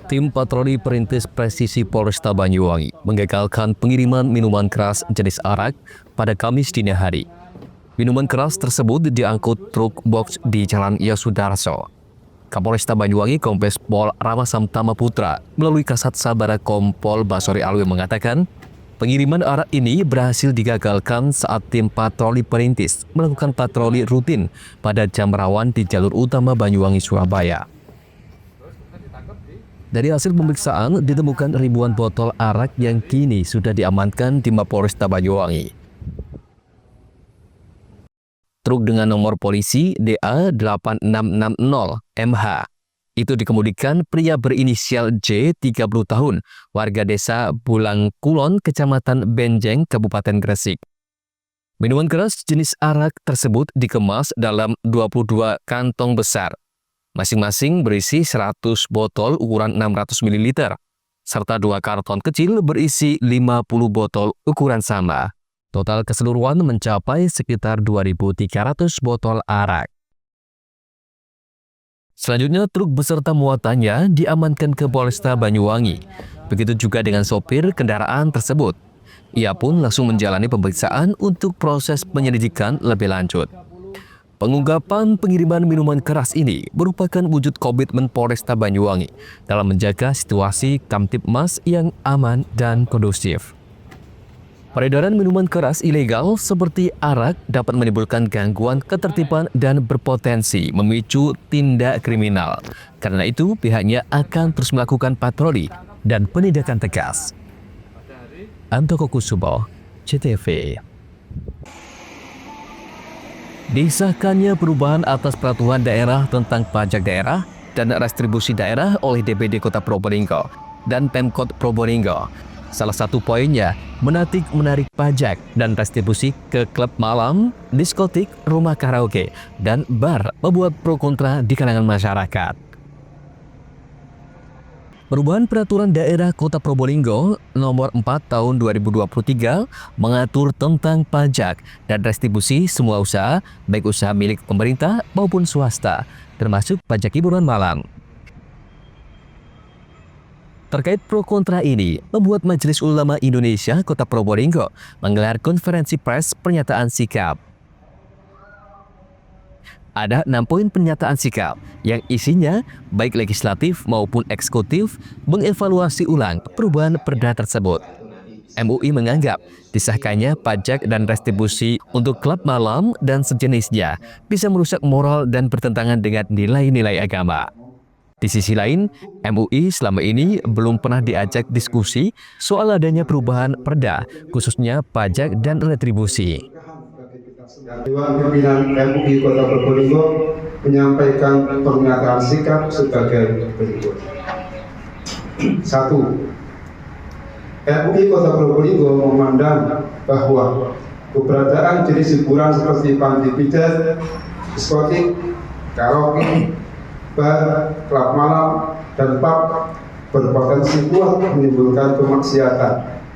Tim patroli perintis presisi Polresta Banyuwangi menggagalkan pengiriman minuman keras jenis arak pada Kamis dini hari. Minuman keras tersebut diangkut truk box di Jalan Yosudarso. Kapolresta Banyuwangi Kombes Pol Ramasam Tamaputra melalui Kasat Sabara Kompol Basori Alwi mengatakan, pengiriman arak ini berhasil digagalkan saat tim patroli perintis melakukan patroli rutin pada jam rawan di jalur utama Banyuwangi Surabaya. Dari hasil pemeriksaan ditemukan ribuan botol arak yang kini sudah diamankan di Mapolresta Banyuwangi. Truk dengan nomor polisi DA8660MH itu dikemudikan pria berinisial J, 30 tahun, warga desa Bulangkulon, Kecamatan Benjeng, Kabupaten Gresik. Minuman keras jenis arak tersebut dikemas dalam 22 kantong besar. Masing-masing berisi 100 botol ukuran 600 ml, serta 2 karton kecil berisi 50 botol ukuran sama. Total keseluruhan mencapai sekitar 2.300 botol arak. Selanjutnya, truk beserta muatannya diamankan ke Polresta Banyuwangi. Begitu juga dengan sopir kendaraan tersebut. Ia pun langsung menjalani pemeriksaan untuk proses penyelidikan lebih lanjut. Pengungkapan pengiriman minuman keras ini merupakan wujud komitmen Polresta Banyuwangi dalam menjaga situasi Kamtibmas yang aman dan kondusif. Peredaran minuman keras ilegal seperti arak dapat menimbulkan gangguan ketertiban dan berpotensi memicu tindak kriminal. Karena itu, pihaknya akan terus melakukan patroli dan penindakan tegas. Antoko Kusubo, CTV. Disahkannya perubahan atas peraturan daerah tentang pajak daerah dan restribusi daerah oleh DPD Kota Probolinggo dan Pemkot Probolinggo. Salah satu poinnya menarik pajak dan restribusi ke klub malam, diskotik, rumah karaoke, dan bar membuat pro kontra di kalangan masyarakat. Perubahan Peraturan Daerah Kota Probolinggo Nomor 4 Tahun 2023 mengatur tentang pajak dan restribusi semua usaha, baik usaha milik pemerintah maupun swasta, termasuk pajak hiburan malam. Terkait pro kontra ini, membuat Majelis Ulama Indonesia Kota Probolinggo menggelar konferensi pers pernyataan sikap. Ada 6 poin pernyataan sikap yang isinya baik legislatif maupun eksekutif mengevaluasi ulang perubahan perda tersebut. MUI menganggap disahkannya pajak dan restribusi untuk klub malam dan sejenisnya bisa merusak moral dan bertentangan dengan nilai-nilai agama. Di sisi lain, MUI selama ini belum pernah diajak diskusi soal adanya perubahan perda, khususnya pajak dan retribusi. Dewan Pimpinan MUI Kota Probolinggo menyampaikan pernyataan sikap sebagai berikut. 1. MUI Kota Probolinggo memandang bahwa keberadaan jenis hiburan seperti panti pijat, diskotik, karaoke, bar, klub malam, dan pub berpotensi kuat menimbulkan kemaksiatan,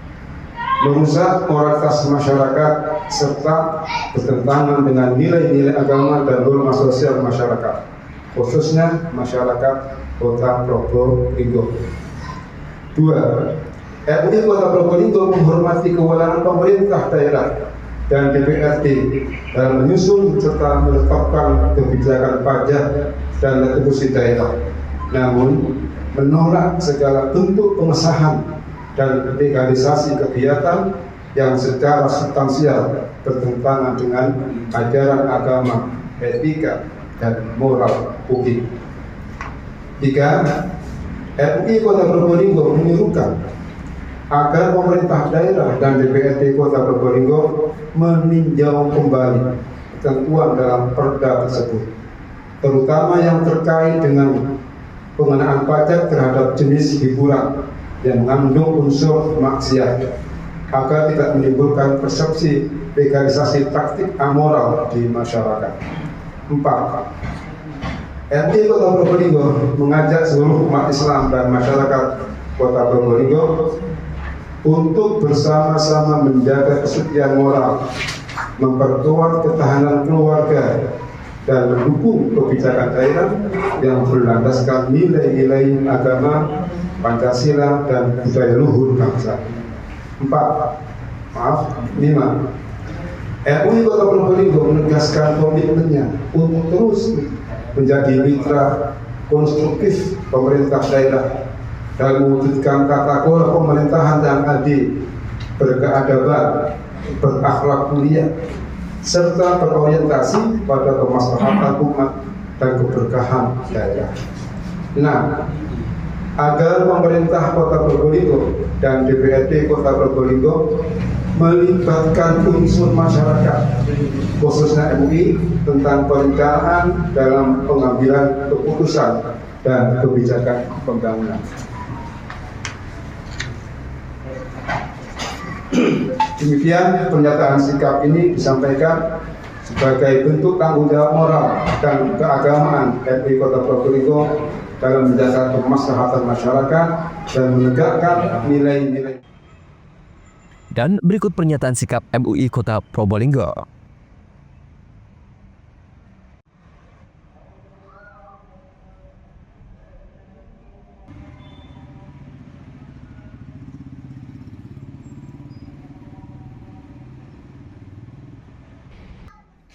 merusak moralitas masyarakat, serta bertentangan dengan nilai-nilai agama dan norma sosial masyarakat, khususnya masyarakat Kota Probolinggo. 2. MUI Kota Probolinggo menghormati kewenangan pemerintah daerah dan DPRD dalam menyusun serta menetapkan kebijakan pajak dan retribusi daerah, namun menolak segala bentuk pengesahan dan legalisasi kegiatan yang secara substansial bertentangan dengan ajaran agama, etika, dan moral publik. 3. MUI Kota Probolinggo menyuruhkan agar pemerintah daerah dan DPRD Kota Probolinggo meninjau kembali ketentuan dalam perda tersebut, terutama yang terkait dengan pengenaan pajak terhadap jenis hiburan yang mengandung unsur maksiat, agar tidak menimbulkan persepsi legalisasi praktik amoral di masyarakat. 4. MUI Kota Probolinggo mengajak seluruh umat Islam dan masyarakat Kota Probolinggo untuk bersama-sama menjaga kesucian moral, memperkuat ketahanan keluarga, dan mendukung kebijakan daerah yang berlandaskan nilai-nilai agama, Pancasila, dan budaya luhur bangsa. 5. MUI Kota Probolinggo menegaskan komitmennya untuk terus menjadi mitra konstruktif pemerintah daerah dan mewujudkan tata kelola pemerintahan yang adil, berkeadaban, berakhlak mulia, serta berorientasi pada kemaslahatan umat dan keberkahan daerah. Nah, agar pemerintah Kota Probolinggo dan DPRD Kota Probolinggo melibatkan unsur masyarakat, khususnya MUI, tentang perencanaan dalam pengambilan keputusan dan kebijakan pembangunan. Demikian pernyataan sikap ini disampaikan sebagai bentuk tanggung jawab moral dan keagamaan MUI Kota Probolinggo dalam menjaga kemaslahatan masyarakat dan menegakkan nilai-nilai. Dan berikut pernyataan sikap MUI Kota Probolinggo.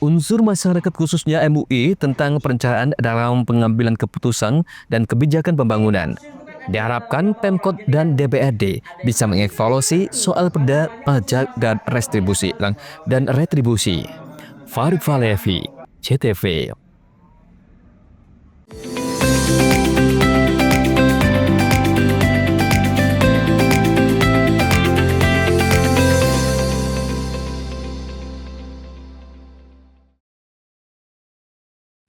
Unsur masyarakat khususnya MUI tentang perencanaan dalam pengambilan keputusan dan kebijakan pembangunan. Diharapkan Pemkot dan DPRD bisa mengevaluasi soal perda, pajak, dan retribusi. Farid Falevi, CTV.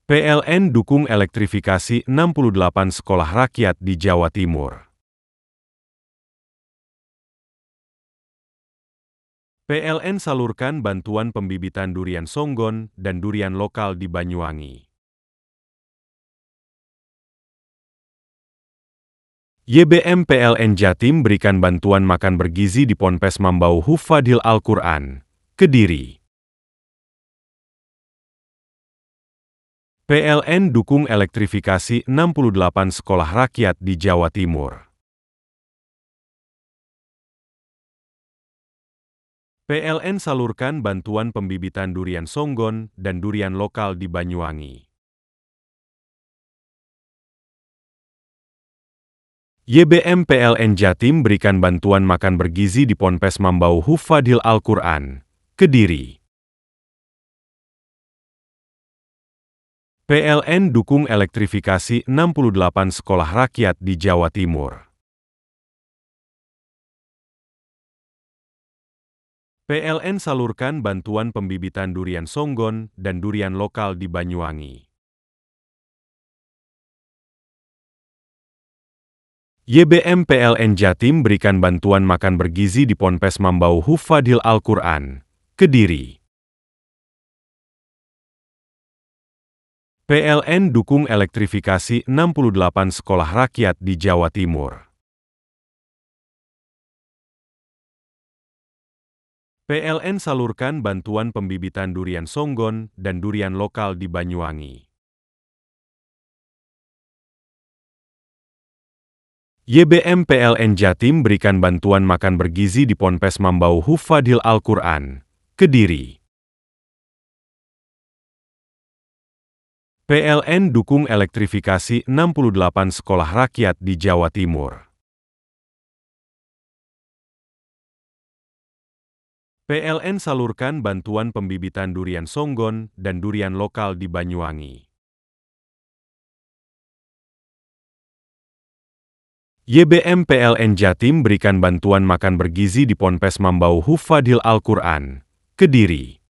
PLN dukung elektrifikasi 68 sekolah rakyat di Jawa Timur. PLN salurkan bantuan pembibitan durian songgon dan durian lokal di Banyuwangi. YBM PLN Jatim berikan bantuan makan bergizi di Ponpes Mambau Hufadhil Al-Quran, Kediri. PLN dukung elektrifikasi 68 sekolah rakyat di Jawa Timur. PLN salurkan bantuan pembibitan durian songgon dan durian lokal di Banyuwangi. YBM PLN Jatim berikan bantuan makan bergizi di Ponpes Mambau Hufadhil Al-Quran, Kediri. PLN dukung elektrifikasi 68 sekolah rakyat di Jawa Timur. PLN salurkan bantuan pembibitan durian songgon dan durian lokal di Banyuwangi. YBM PLN Jatim berikan bantuan makan bergizi di Ponpes Mambau Hufadhil Al-Quran, Kediri. PLN dukung elektrifikasi 68 sekolah rakyat di Jawa Timur. PLN salurkan bantuan pembibitan durian songgon dan durian lokal di Banyuwangi. YBM PLN Jatim berikan bantuan makan bergizi di Ponpes Mambau Hufadhil Al-Quran, Kediri. PLN dukung elektrifikasi 68 sekolah rakyat di Jawa Timur. PLN salurkan bantuan pembibitan durian songgon dan durian lokal di Banyuwangi. YBM PLN Jatim berikan bantuan makan bergizi di Ponpes Mambau Hufadhil Al-Quran, Kediri.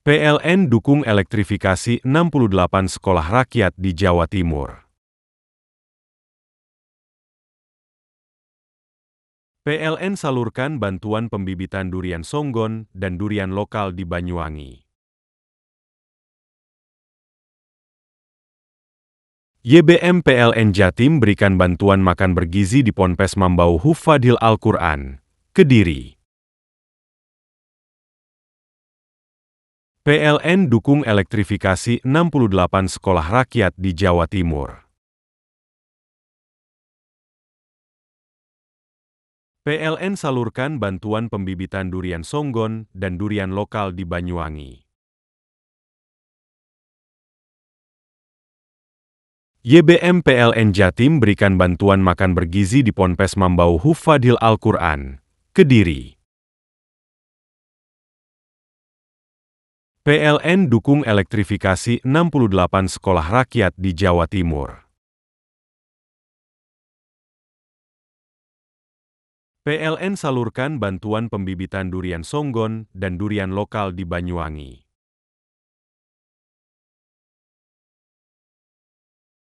PLN dukung elektrifikasi 68 sekolah rakyat di Jawa Timur. PLN salurkan bantuan pembibitan durian songgon dan durian lokal di Banyuwangi. YBM PLN Jatim berikan bantuan makan bergizi di Ponpes Mambau Hufadhil Al-Quran, Kediri. PLN dukung elektrifikasi 68 sekolah rakyat di Jawa Timur. PLN salurkan bantuan pembibitan durian songgon dan durian lokal di Banyuwangi. YBM PLN Jatim berikan bantuan makan bergizi di Ponpes Mambau Hufadhil Al-Quran, Kediri. PLN dukung elektrifikasi 68 sekolah rakyat di Jawa Timur. PLN salurkan bantuan pembibitan durian songgon dan durian lokal di Banyuwangi.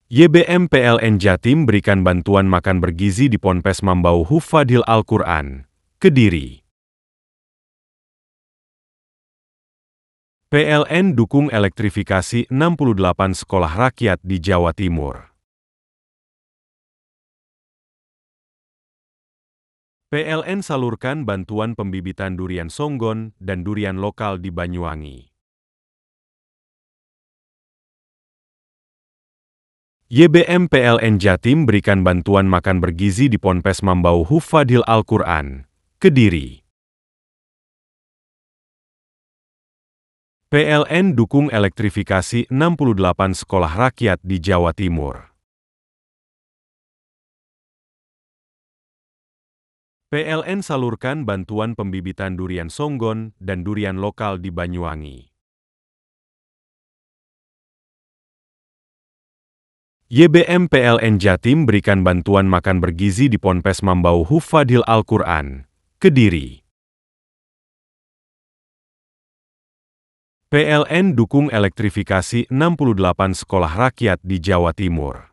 YBM PLN Jatim berikan bantuan makan bergizi di Ponpes Mambau Hufadhil Al-Quran, Kediri. PLN dukung elektrifikasi 68 sekolah rakyat di Jawa Timur. PLN salurkan bantuan pembibitan durian songgon dan durian lokal di Banyuwangi. YBM PLN Jatim berikan bantuan makan bergizi di Ponpes Mambau Hufadhil Al-Quran, Kediri. PLN dukung elektrifikasi 68 sekolah rakyat di Jawa Timur. PLN salurkan bantuan pembibitan durian songgon dan durian lokal di Banyuwangi. YBM PLN Jatim berikan bantuan makan bergizi di Ponpes Mambau Hufadhil Al-Quran, Kediri. PLN dukung elektrifikasi 68 sekolah rakyat di Jawa Timur.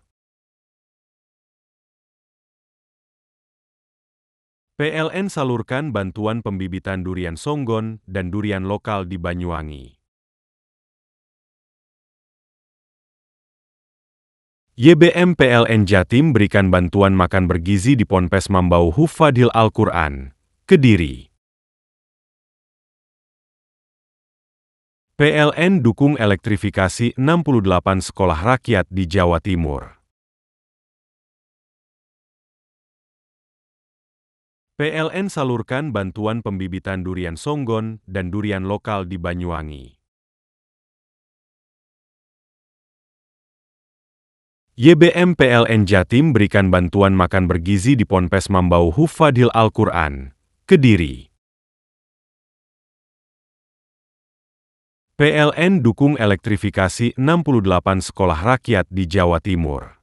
PLN salurkan bantuan pembibitan durian songgon dan durian lokal di Banyuwangi. YBM PLN Jatim berikan bantuan makan bergizi di Ponpes Mambau Hufadhil Al-Quran, Kediri. PLN dukung elektrifikasi 68 sekolah rakyat di Jawa Timur. PLN salurkan bantuan pembibitan durian songgon dan durian lokal di Banyuwangi. YBM PLN Jatim berikan bantuan makan bergizi di Ponpes Mambau Hufadhil Al-Quran, Kediri. PLN dukung elektrifikasi 68 sekolah rakyat di Jawa Timur.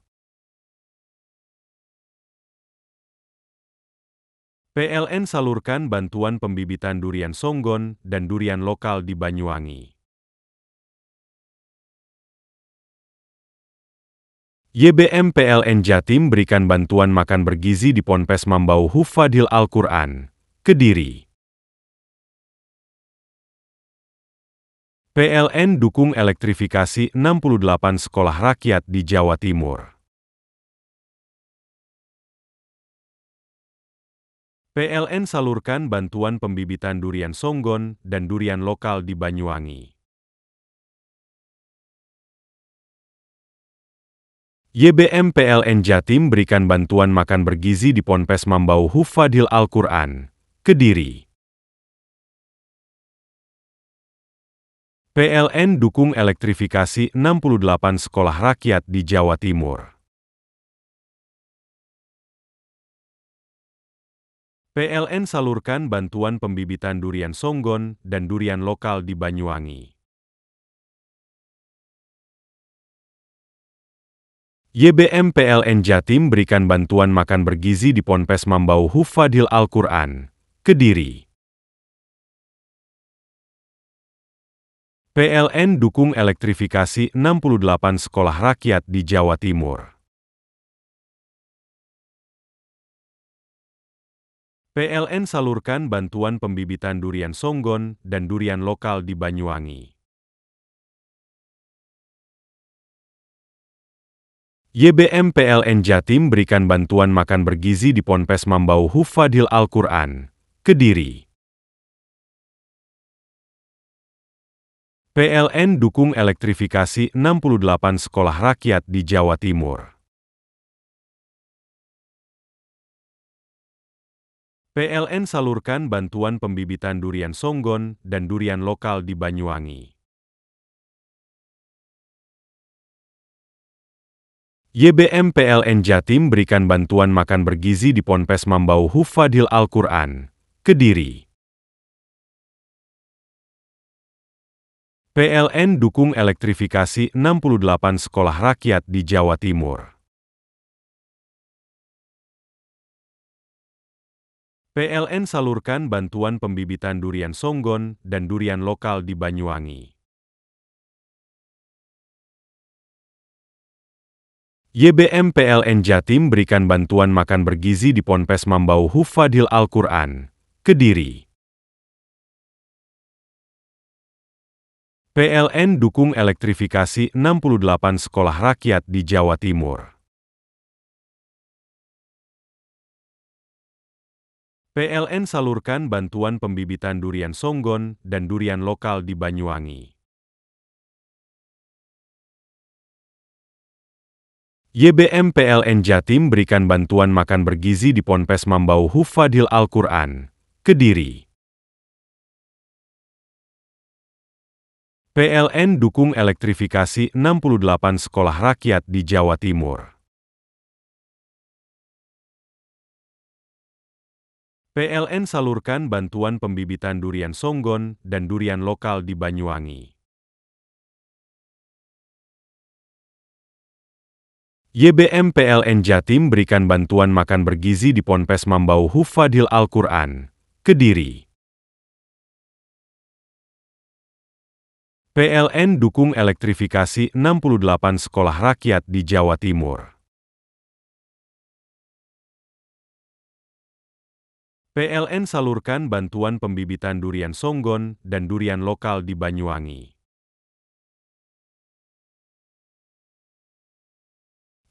PLN salurkan bantuan pembibitan durian songgon dan durian lokal di Banyuwangi. YBM PLN Jatim berikan bantuan makan bergizi di Ponpes Mambau Hufadhil Al-Quran, Kediri. PLN dukung elektrifikasi 68 sekolah rakyat di Jawa Timur. PLN salurkan bantuan pembibitan durian songgon dan durian lokal di Banyuwangi. YBM PLN Jatim berikan bantuan makan bergizi di Ponpes Mambau Hufadhil Al-Quran, Kediri. PLN dukung elektrifikasi 68 sekolah rakyat di Jawa Timur. PLN salurkan bantuan pembibitan durian songgon dan durian lokal di Banyuwangi. YBM PLN Jatim berikan bantuan makan bergizi di Ponpes Mambau Hufadhil Al-Quran, Kediri. PLN dukung elektrifikasi 68 sekolah rakyat di Jawa Timur. PLN salurkan bantuan pembibitan durian songgon dan durian lokal di Banyuwangi. YBM PLN Jatim berikan bantuan makan bergizi di Ponpes Mambau Hufadhil Al-Quran, Kediri. PLN dukung elektrifikasi 68 sekolah rakyat di Jawa Timur. PLN salurkan bantuan pembibitan durian songgon dan durian lokal di Banyuwangi. YBM PLN Jatim berikan bantuan makan bergizi di Ponpes Mambau Hufadhil Al-Quran, Kediri. PLN dukung elektrifikasi 68 sekolah rakyat di Jawa Timur. PLN salurkan bantuan pembibitan durian songgon dan durian lokal di Banyuwangi. YBM PLN Jatim berikan bantuan makan bergizi di Ponpes Mambau Hufadhil Al-Quran, Kediri. PLN dukung elektrifikasi 68 sekolah rakyat di Jawa Timur. PLN salurkan bantuan pembibitan durian songgon dan durian lokal di Banyuwangi. YBM PLN Jatim berikan bantuan makan bergizi di Ponpes Mambau Hufadhil Al-Quran, Kediri. PLN dukung elektrifikasi 68 sekolah rakyat di Jawa Timur. PLN salurkan bantuan pembibitan durian songgon dan durian lokal di Banyuwangi. YBM PLN Jatim berikan bantuan makan bergizi di Ponpes Mambau Hufadhil Al-Quran, Kediri. PLN dukung elektrifikasi 68 sekolah rakyat di Jawa Timur. PLN salurkan bantuan pembibitan durian songgon dan durian lokal di Banyuwangi.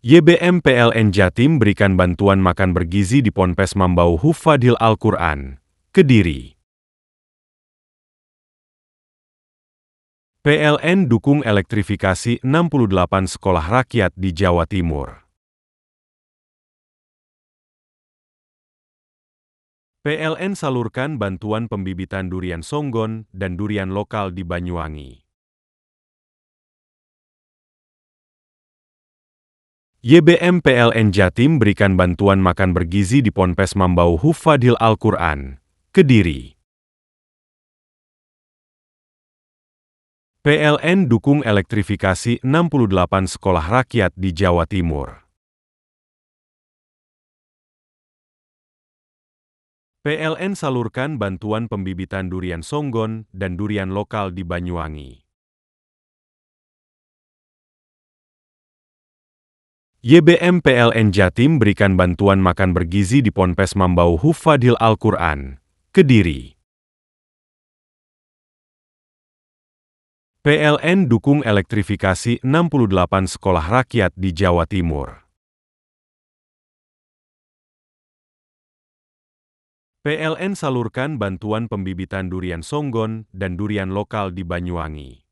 YBM PLN Jatim berikan bantuan makan bergizi di Ponpes Mambau Hufadhil Al-Quran, Kediri. PLN dukung elektrifikasi 68 sekolah rakyat di Jawa Timur. PLN salurkan bantuan pembibitan durian songgon dan durian lokal di Banyuwangi. YBM PLN Jatim berikan bantuan makan bergizi di Ponpes Mambau Hufadhil Al-Quran, Kediri. PLN dukung elektrifikasi 68 sekolah rakyat di Jawa Timur. PLN salurkan bantuan pembibitan durian songgon dan durian lokal di Banyuwangi. YBM PLN Jatim berikan bantuan makan bergizi di Ponpes Mambau Hufadhil Al-Quran, Kediri. PLN dukung elektrifikasi 68 sekolah rakyat di Jawa Timur. PLN salurkan bantuan pembibitan durian songgon dan durian lokal di Banyuwangi.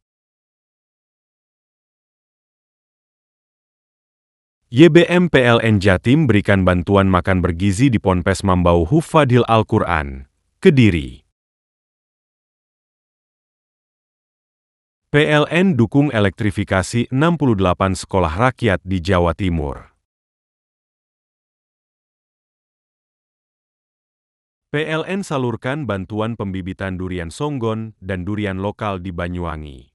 YBM PLN Jatim berikan bantuan makan bergizi di Ponpes Mambau Hufadhil Al-Quran, Kediri. PLN dukung elektrifikasi 68 sekolah rakyat di Jawa Timur. PLN salurkan bantuan pembibitan durian songgon dan durian lokal di Banyuwangi.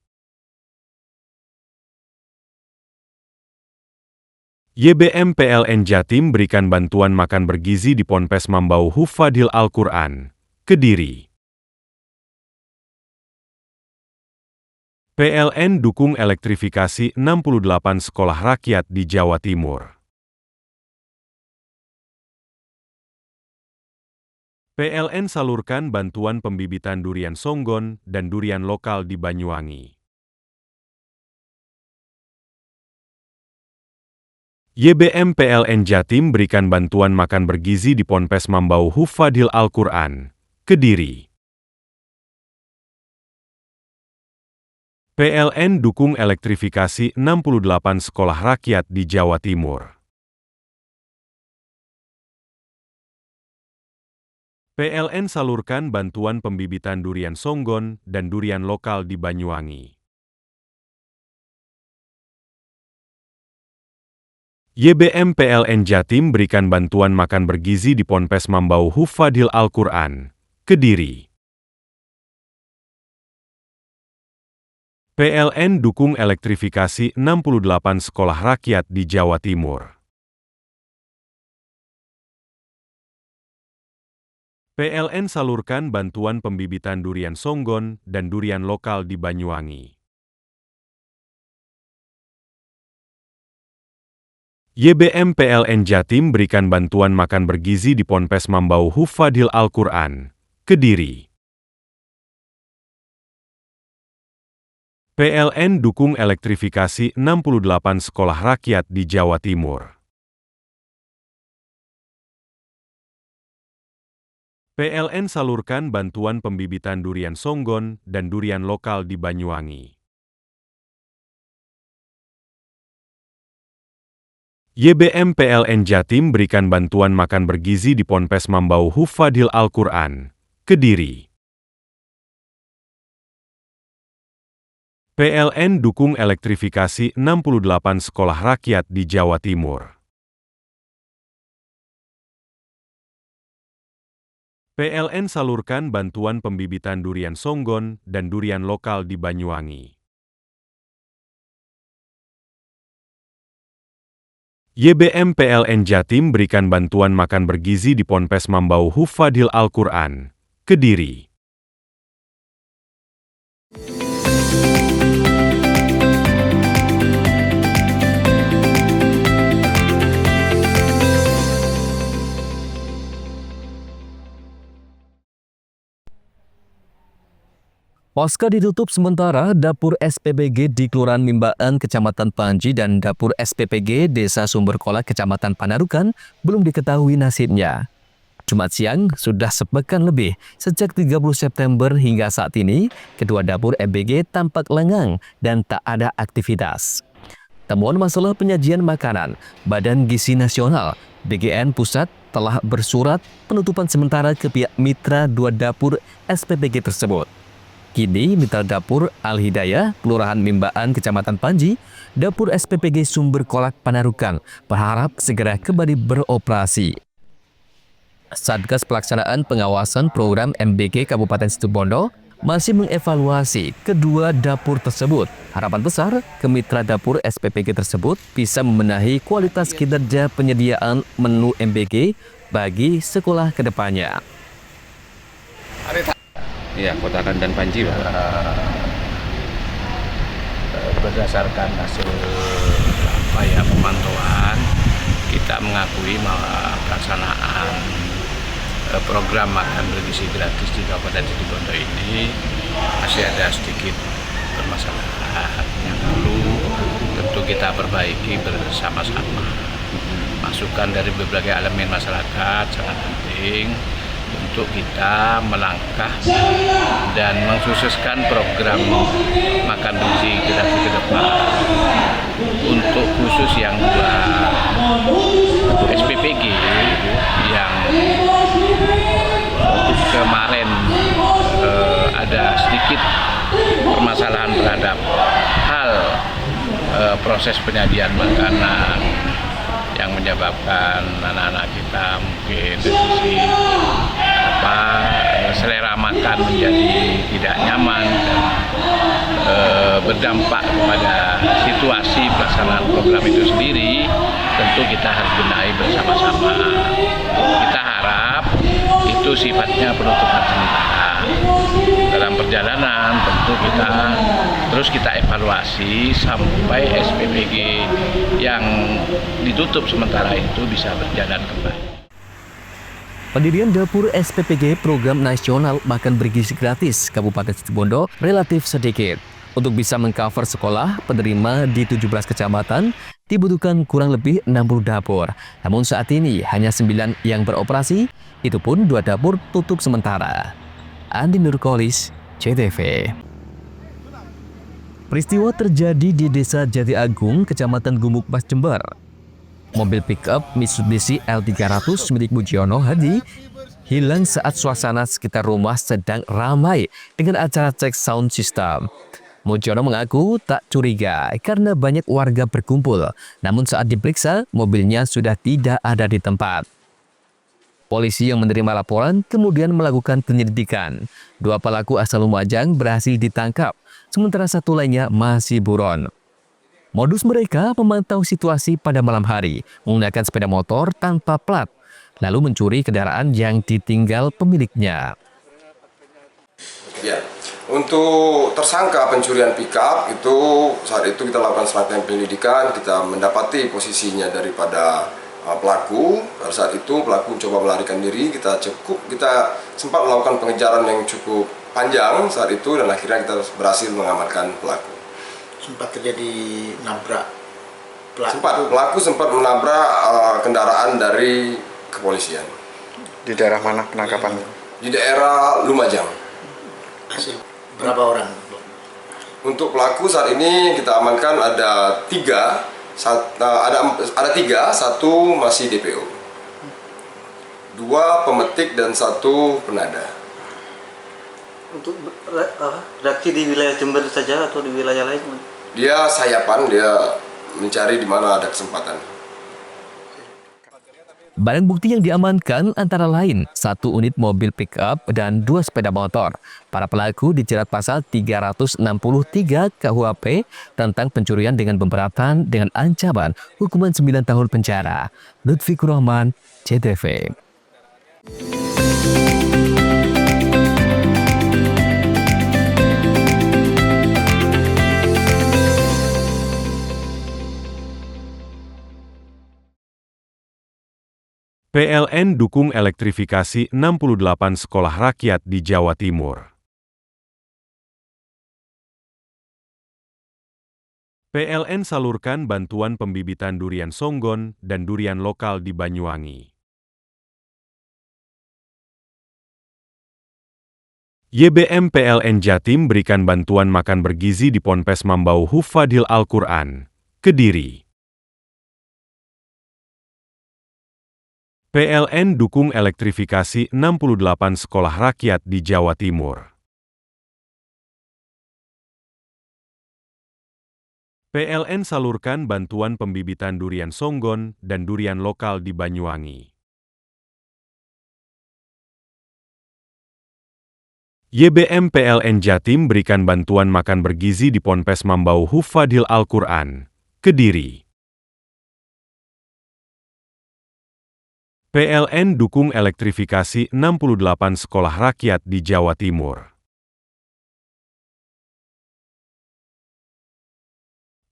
YBM PLN Jatim berikan bantuan makan bergizi di Ponpes Mambau Hufadhil Al-Quran, Kediri. PLN dukung elektrifikasi 68 sekolah rakyat di Jawa Timur. PLN salurkan bantuan pembibitan durian songgon dan durian lokal di Banyuwangi. YBM PLN Jatim berikan bantuan makan bergizi di Ponpes Mambau Hufadhil Al-Quran, Kediri. PLN dukung elektrifikasi 68 sekolah rakyat di Jawa Timur. PLN salurkan bantuan pembibitan durian songgon dan durian lokal di Banyuwangi. YBM PLN Jatim berikan bantuan makan bergizi di Ponpes Mambau Hufadhil Al-Quran, Kediri. PLN dukung elektrifikasi 68 sekolah rakyat di Jawa Timur. PLN salurkan bantuan pembibitan durian songgon dan durian lokal di Banyuwangi. YBM PLN Jatim berikan bantuan makan bergizi di Ponpes Mambau Hufadhil Al-Quran, Kediri. PLN dukung elektrifikasi 68 sekolah rakyat di Jawa Timur. PLN salurkan bantuan pembibitan durian songgon dan durian lokal di Banyuwangi. YBM PLN Jatim berikan bantuan makan bergizi di Ponpes Mambau Hufadhil Al-Quran, Kediri. PLN dukung elektrifikasi 68 sekolah rakyat di Jawa Timur. PLN salurkan bantuan pembibitan durian songgon dan durian lokal di Banyuwangi. YBM PLN Jatim berikan bantuan makan bergizi di Ponpes Mambau Hufadhil Al-Quran, Kediri. Pasca ditutup sementara dapur SPPG di Kelurahan Mimbaan, Kecamatan Panji dan dapur SPPG Desa Sumberkolak, Kecamatan Panarukan belum diketahui nasibnya. Jumat siang sudah sepekan lebih sejak 30 September hingga saat ini, kedua dapur MBG tampak lengang dan tak ada aktivitas. Temuan masalah penyajian makanan, Badan Gizi Nasional BGN Pusat telah bersurat penutupan sementara ke pihak mitra dua dapur SPPG tersebut. Kini, mitra dapur Al-Hidayah, Kelurahan Mimbaan, Kecamatan Panji, dapur SPPG Sumberkolak Panarukan berharap segera kembali beroperasi. Satgas Pelaksanaan Pengawasan Program MBG Kabupaten Situbondo masih mengevaluasi kedua dapur tersebut. Harapan besar ke mitra dapur SPPG tersebut bisa membenahi kualitas kinerja penyediaan menu MBG bagi sekolah kedepannya. Iya, Kota Kandan Panji, Pak. Berdasarkan hasil pemantauan, kita mengakui bahwa pelaksanaan program makan bergizi gratis di Kabupaten Situbondo ini masih ada sedikit permasalahan yang perlu tentu kita perbaiki bersama-sama. Masukan dari berbagai elemen masyarakat sangat penting untuk kita melangkah dan mengkhususkan program makan bergizi gratis ke depan. Untuk khusus yang dua SPPG yang kemarin ada sedikit permasalahan terhadap hal proses penyajian makanan yang menyebabkan anak-anak kita mungkin dari sisi selera makan menjadi tidak nyaman dan berdampak kepada situasi pelaksanaan program itu sendiri, tentu kita harus benahi bersama-sama. Kita harap itu sifatnya penutupan sementara. Dalam perjalanan tentu kita evaluasi sampai SPPG yang ditutup sementara itu bisa berjalan kembali. Pendirian dapur SPPG Program Nasional Makan Bergizi Gratis Kabupaten Situbondo relatif sedikit. Untuk bisa mengcover sekolah penerima di 17 kecamatan, dibutuhkan kurang lebih 60 dapur. Namun saat ini hanya 9 yang beroperasi, itu pun 2 dapur tutup sementara. Andi Nurkolis, CTV. Peristiwa terjadi di Desa Jati Agung, Kecamatan Gumukmas, Jember. Mobil pickup Mitsubishi L300 milik Mujiono Hadi hilang saat suasana sekitar rumah sedang ramai dengan acara cek sound system. Mujiono mengaku tak curiga karena banyak warga berkumpul, namun saat diperiksa, mobilnya sudah tidak ada di tempat. Polisi yang menerima laporan kemudian melakukan penyelidikan. 2 pelaku asal Lumajang berhasil ditangkap, sementara 1 lainnya masih buron. Modus mereka memantau situasi pada malam hari, menggunakan sepeda motor tanpa plat, lalu mencuri kendaraan yang ditinggal pemiliknya. Ya, untuk tersangka pencurian pickup itu saat itu kita lakukan serangkaian penyelidikan, kita mendapati posisinya daripada pelaku. Pada saat itu pelaku coba melarikan diri, kita sempat melakukan pengejaran yang cukup panjang saat itu dan akhirnya kita berhasil mengamankan pelaku. Sempat terjadi nabrak Pelaku sempat menabrak kendaraan dari kepolisian. Di daerah mana penangkapan? Di daerah Lumajang. Berapa orang? Untuk pelaku saat ini kita amankan ada 3. Ada 3, 1 masih DPO, 2 pemetik dan 1 penada. Untuk reaksi di wilayah Jember saja atau di wilayah lain? Dia sayapan, dia mencari di mana ada kesempatan. Barang bukti yang diamankan antara lain 1 unit mobil pickup dan 2 sepeda motor. Para pelaku dijerat pasal 363 KUHP tentang pencurian dengan pemberatan dengan ancaman hukuman 9 tahun penjara. Lutfikur Rahman, CTV. PLN dukung elektrifikasi 68 sekolah rakyat di Jawa Timur. PLN salurkan bantuan pembibitan durian songgon dan durian lokal di Banyuwangi. YBM PLN Jatim berikan bantuan makan bergizi di Ponpes Mambau Hufadil Al-Quran, Kediri. PLN dukung elektrifikasi 68 sekolah rakyat di Jawa Timur. PLN salurkan bantuan pembibitan durian songgon dan durian lokal di Banyuwangi. YBM PLN Jatim berikan bantuan makan bergizi di Ponpes Mambau Hufadil Al-Quran, Kediri. PLN dukung elektrifikasi 68 sekolah rakyat di Jawa Timur.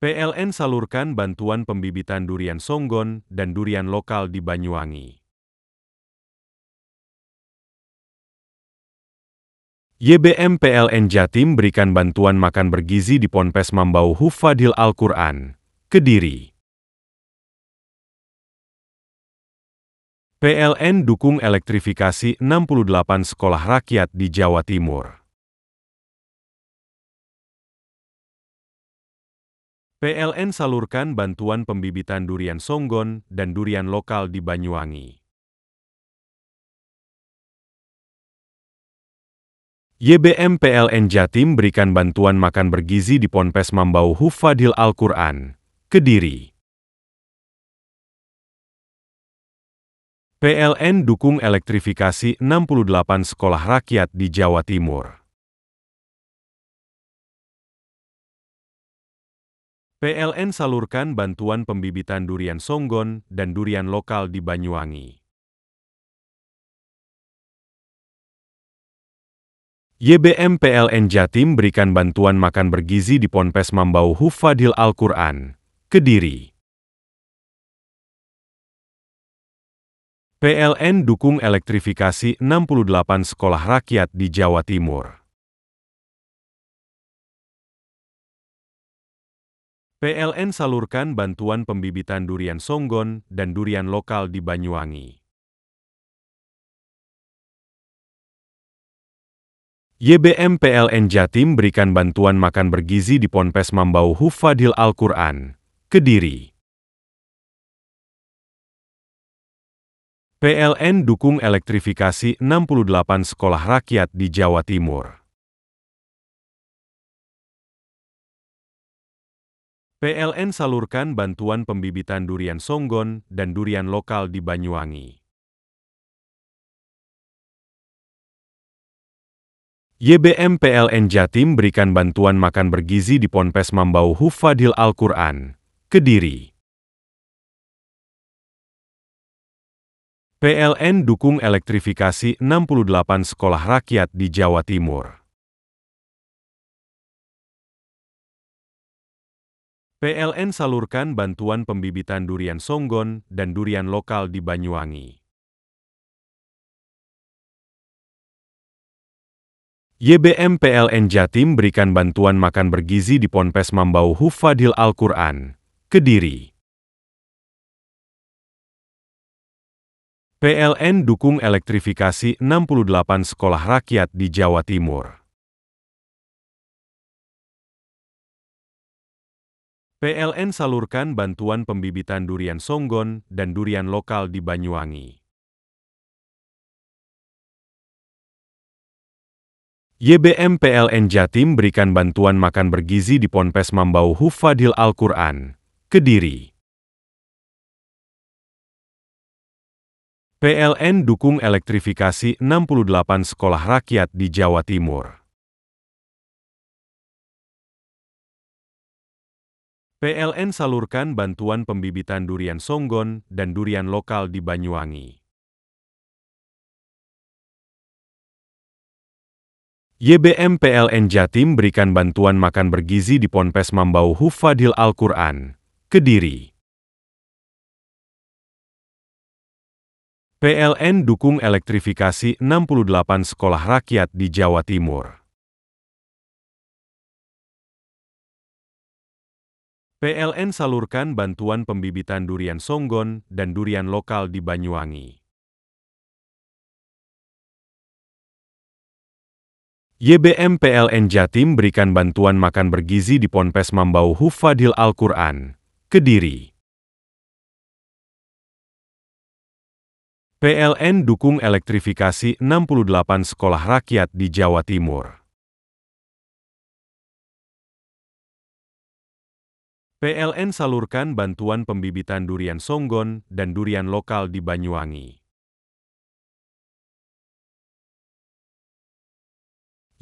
PLN salurkan bantuan pembibitan durian songgon dan durian lokal di Banyuwangi. YBM PLN Jatim berikan bantuan makan bergizi di Ponpes Mambau Hufadil Al-Quran, Kediri. PLN dukung elektrifikasi 68 sekolah rakyat di Jawa Timur. PLN salurkan bantuan pembibitan durian songgon dan durian lokal di Banyuwangi. YBM PLN Jatim berikan bantuan makan bergizi di Ponpes Mambau Hufadil Al-Quran, Kediri. PLN dukung elektrifikasi 68 sekolah rakyat di Jawa Timur. PLN salurkan bantuan pembibitan durian songgon dan durian lokal di Banyuwangi. YBM PLN Jatim berikan bantuan makan bergizi di Ponpes Mambau Hufadil Al-Quran, Kediri. PLN dukung elektrifikasi 68 sekolah rakyat di Jawa Timur. PLN salurkan bantuan pembibitan durian songgon dan durian lokal di Banyuwangi. YBM PLN Jatim berikan bantuan makan bergizi di Ponpes Mambau Hufadhil Al-Quran, Kediri. PLN dukung elektrifikasi 68 sekolah rakyat di Jawa Timur. PLN salurkan bantuan pembibitan durian songgon dan durian lokal di Banyuwangi. YBM PLN Jatim berikan bantuan makan bergizi di Ponpes Mambau Hufadhil Al-Quran, Kediri. PLN dukung elektrifikasi 68 sekolah rakyat di Jawa Timur. PLN salurkan bantuan pembibitan durian songgon dan durian lokal di Banyuwangi. YBM PLN Jatim berikan bantuan makan bergizi di Ponpes Mambau Hufadhil Al-Quran, Kediri. PLN dukung elektrifikasi 68 sekolah rakyat di Jawa Timur. PLN salurkan bantuan pembibitan durian songgon dan durian lokal di Banyuwangi. YBM PLN Jatim berikan bantuan makan bergizi di Ponpes Mambau Hufadhil Al-Quran, Kediri. PLN dukung elektrifikasi 68 sekolah rakyat di Jawa Timur. PLN salurkan bantuan pembibitan durian songgon dan durian lokal di Banyuwangi. YBM PLN Jatim berikan bantuan makan bergizi di Ponpes Mambau Hufadhil Al-Quran, Kediri. PLN dukung elektrifikasi 68 sekolah rakyat di Jawa Timur. PLN salurkan bantuan pembibitan durian songgon dan durian lokal di Banyuwangi. YBM PLN Jatim berikan bantuan makan bergizi di Ponpes Mambau Hufadhil Al-Quran, Kediri. PLN dukung elektrifikasi 68 sekolah rakyat di Jawa Timur. PLN salurkan bantuan pembibitan durian songgon dan durian lokal di Banyuwangi.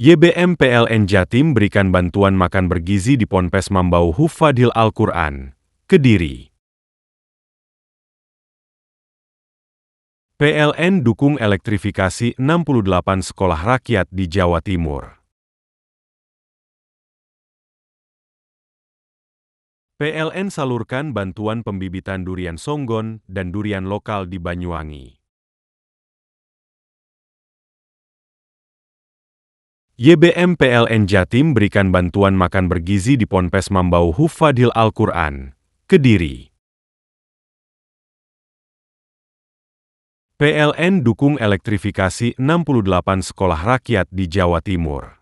YBM PLN Jatim berikan bantuan makan bergizi di Ponpes Mambau Hufadhil Al-Quran, Kediri. PLN dukung elektrifikasi 68 sekolah rakyat di Jawa Timur. PLN salurkan bantuan pembibitan durian songgon dan durian lokal di Banyuwangi. YBM PLN Jatim berikan bantuan makan bergizi di Ponpes Mambau Hufadhil Al-Quran, Kediri. PLN dukung elektrifikasi 68 sekolah rakyat di Jawa Timur.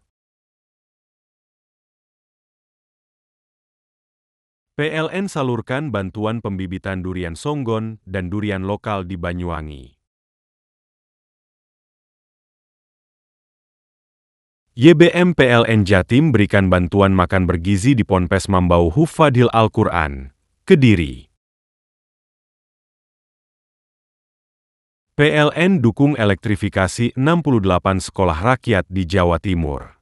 PLN salurkan bantuan pembibitan durian songgon dan durian lokal di Banyuwangi. YBM PLN Jatim berikan bantuan makan bergizi di Ponpes Mambau Hufadhil Al-Quran, Kediri. PLN dukung elektrifikasi 68 sekolah rakyat di Jawa Timur.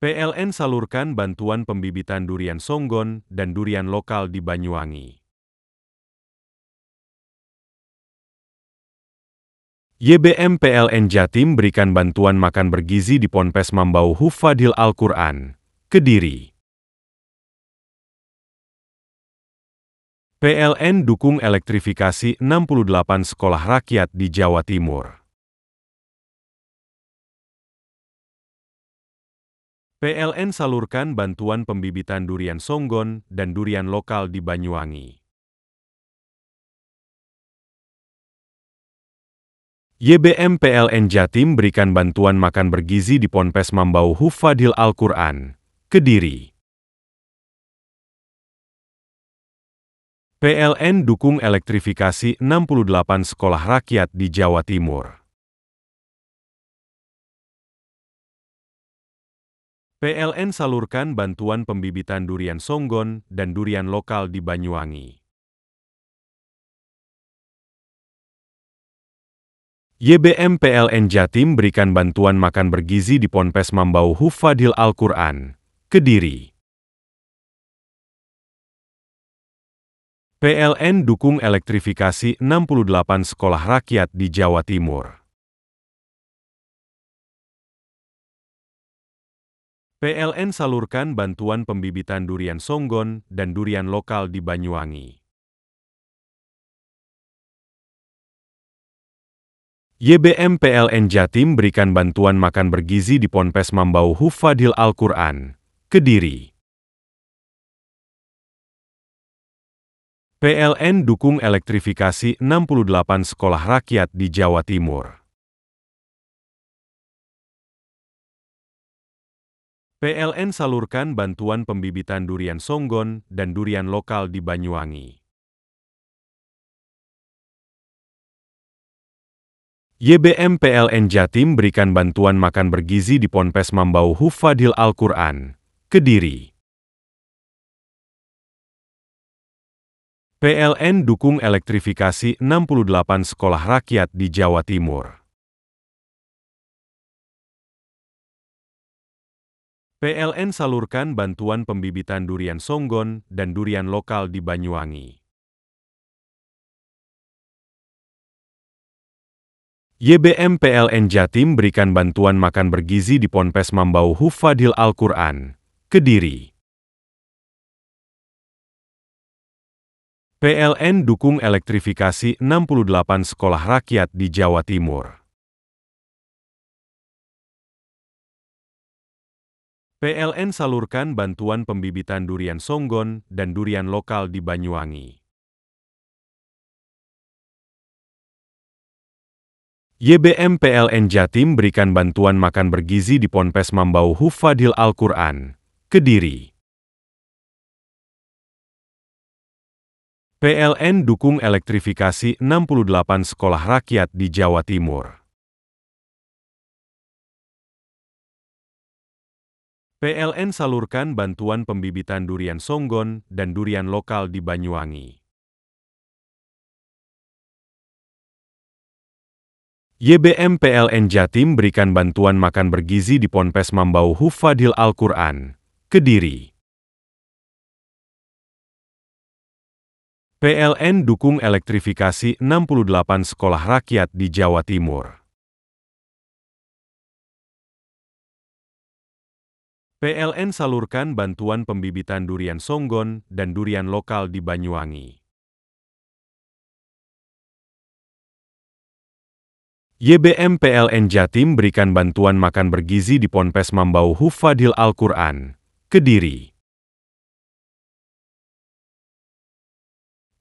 PLN salurkan bantuan pembibitan durian songgon dan durian lokal di Banyuwangi. YBM PLN Jatim berikan bantuan makan bergizi di Ponpes Mambau Hufadhil Al-Quran, Kediri. PLN dukung elektrifikasi 68 sekolah rakyat di Jawa Timur. PLN salurkan bantuan pembibitan durian songgon dan durian lokal di Banyuwangi. YBM PLN Jatim berikan bantuan makan bergizi di Ponpes Mambau Hufadil Al-Quran, Kediri. PLN dukung elektrifikasi 68 sekolah rakyat di Jawa Timur. PLN salurkan bantuan pembibitan durian songgon dan durian lokal di Banyuwangi. YBM PLN Jatim berikan bantuan makan bergizi di Ponpes Mambau Hufadil Al-Quran, Kediri. PLN dukung elektrifikasi 68 sekolah rakyat di Jawa Timur. PLN salurkan bantuan pembibitan durian songgon dan durian lokal di Banyuwangi. YBM PLN Jatim berikan bantuan makan bergizi di Ponpes Mambau Hufadil Al-Quran, Kediri. PLN dukung elektrifikasi 68 sekolah rakyat di Jawa Timur. PLN salurkan bantuan pembibitan durian songgon dan durian lokal di Banyuwangi. YBM PLN Jatim berikan bantuan makan bergizi di Ponpes Mambau Hufadil Al-Quran, Kediri. PLN dukung elektrifikasi 68 sekolah rakyat di Jawa Timur. PLN salurkan bantuan pembibitan durian songgon dan durian lokal di Banyuwangi. YBM PLN Jatim berikan bantuan makan bergizi di Ponpes Mambau Hufadil Al-Quran, Kediri. PLN dukung elektrifikasi 68 sekolah rakyat di Jawa Timur. PLN salurkan bantuan pembibitan durian songgon dan durian lokal di Banyuwangi. YBM PLN Jatim berikan bantuan makan bergizi di Ponpes Mambau Hufadil Al-Quran, Kediri. PLN dukung elektrifikasi 68 sekolah rakyat di Jawa Timur. PLN salurkan bantuan pembibitan durian songgon dan durian lokal di Banyuwangi. YBM PLN Jatim berikan bantuan makan bergizi di Ponpes Mambau Hufadil Al-Quran, Kediri. PLN dukung elektrifikasi 68 sekolah rakyat di Jawa Timur. PLN salurkan bantuan pembibitan durian songgon dan durian lokal di Banyuwangi. YBM PLN Jatim berikan bantuan makan bergizi di Ponpes Mambau Hufadil Al-Quran, Kediri.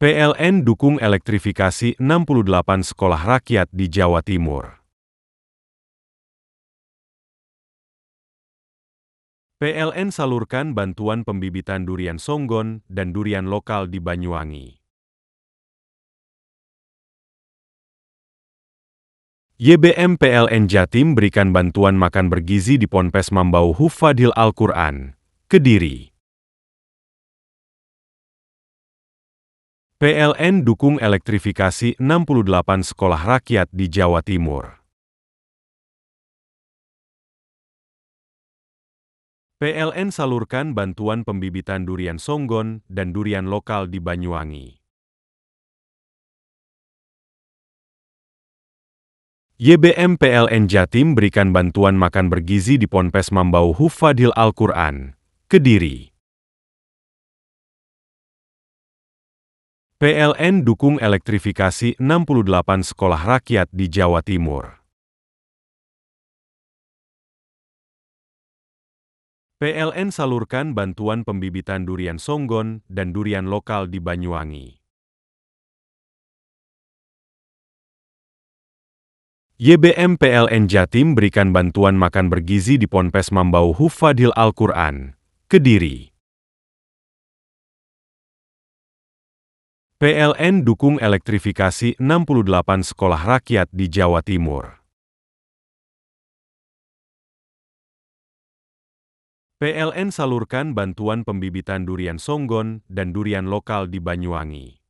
PLN dukung elektrifikasi 68 sekolah rakyat di Jawa Timur. PLN salurkan bantuan pembibitan durian songgon dan durian lokal di Banyuwangi. YBM PLN Jatim berikan bantuan makan bergizi di Ponpes Mambau Hufadil Al-Quran, Kediri. PLN dukung elektrifikasi 68 sekolah rakyat di Jawa Timur. PLN salurkan bantuan pembibitan durian songgon dan durian lokal di Banyuwangi. YBM PLN Jatim berikan bantuan makan bergizi di Ponpes Mambau Hufadil Al-Quran, Kediri. PLN dukung elektrifikasi 68 sekolah rakyat di Jawa Timur. PLN salurkan bantuan pembibitan durian songgon dan durian lokal di Banyuwangi. YBM PLN Jatim berikan bantuan makan bergizi di Ponpes Mambau Hufadhil Al-Quran, Kediri. PLN dukung elektrifikasi 68 sekolah rakyat di Jawa Timur. PLN salurkan bantuan pembibitan durian songgon dan durian lokal di Banyuwangi.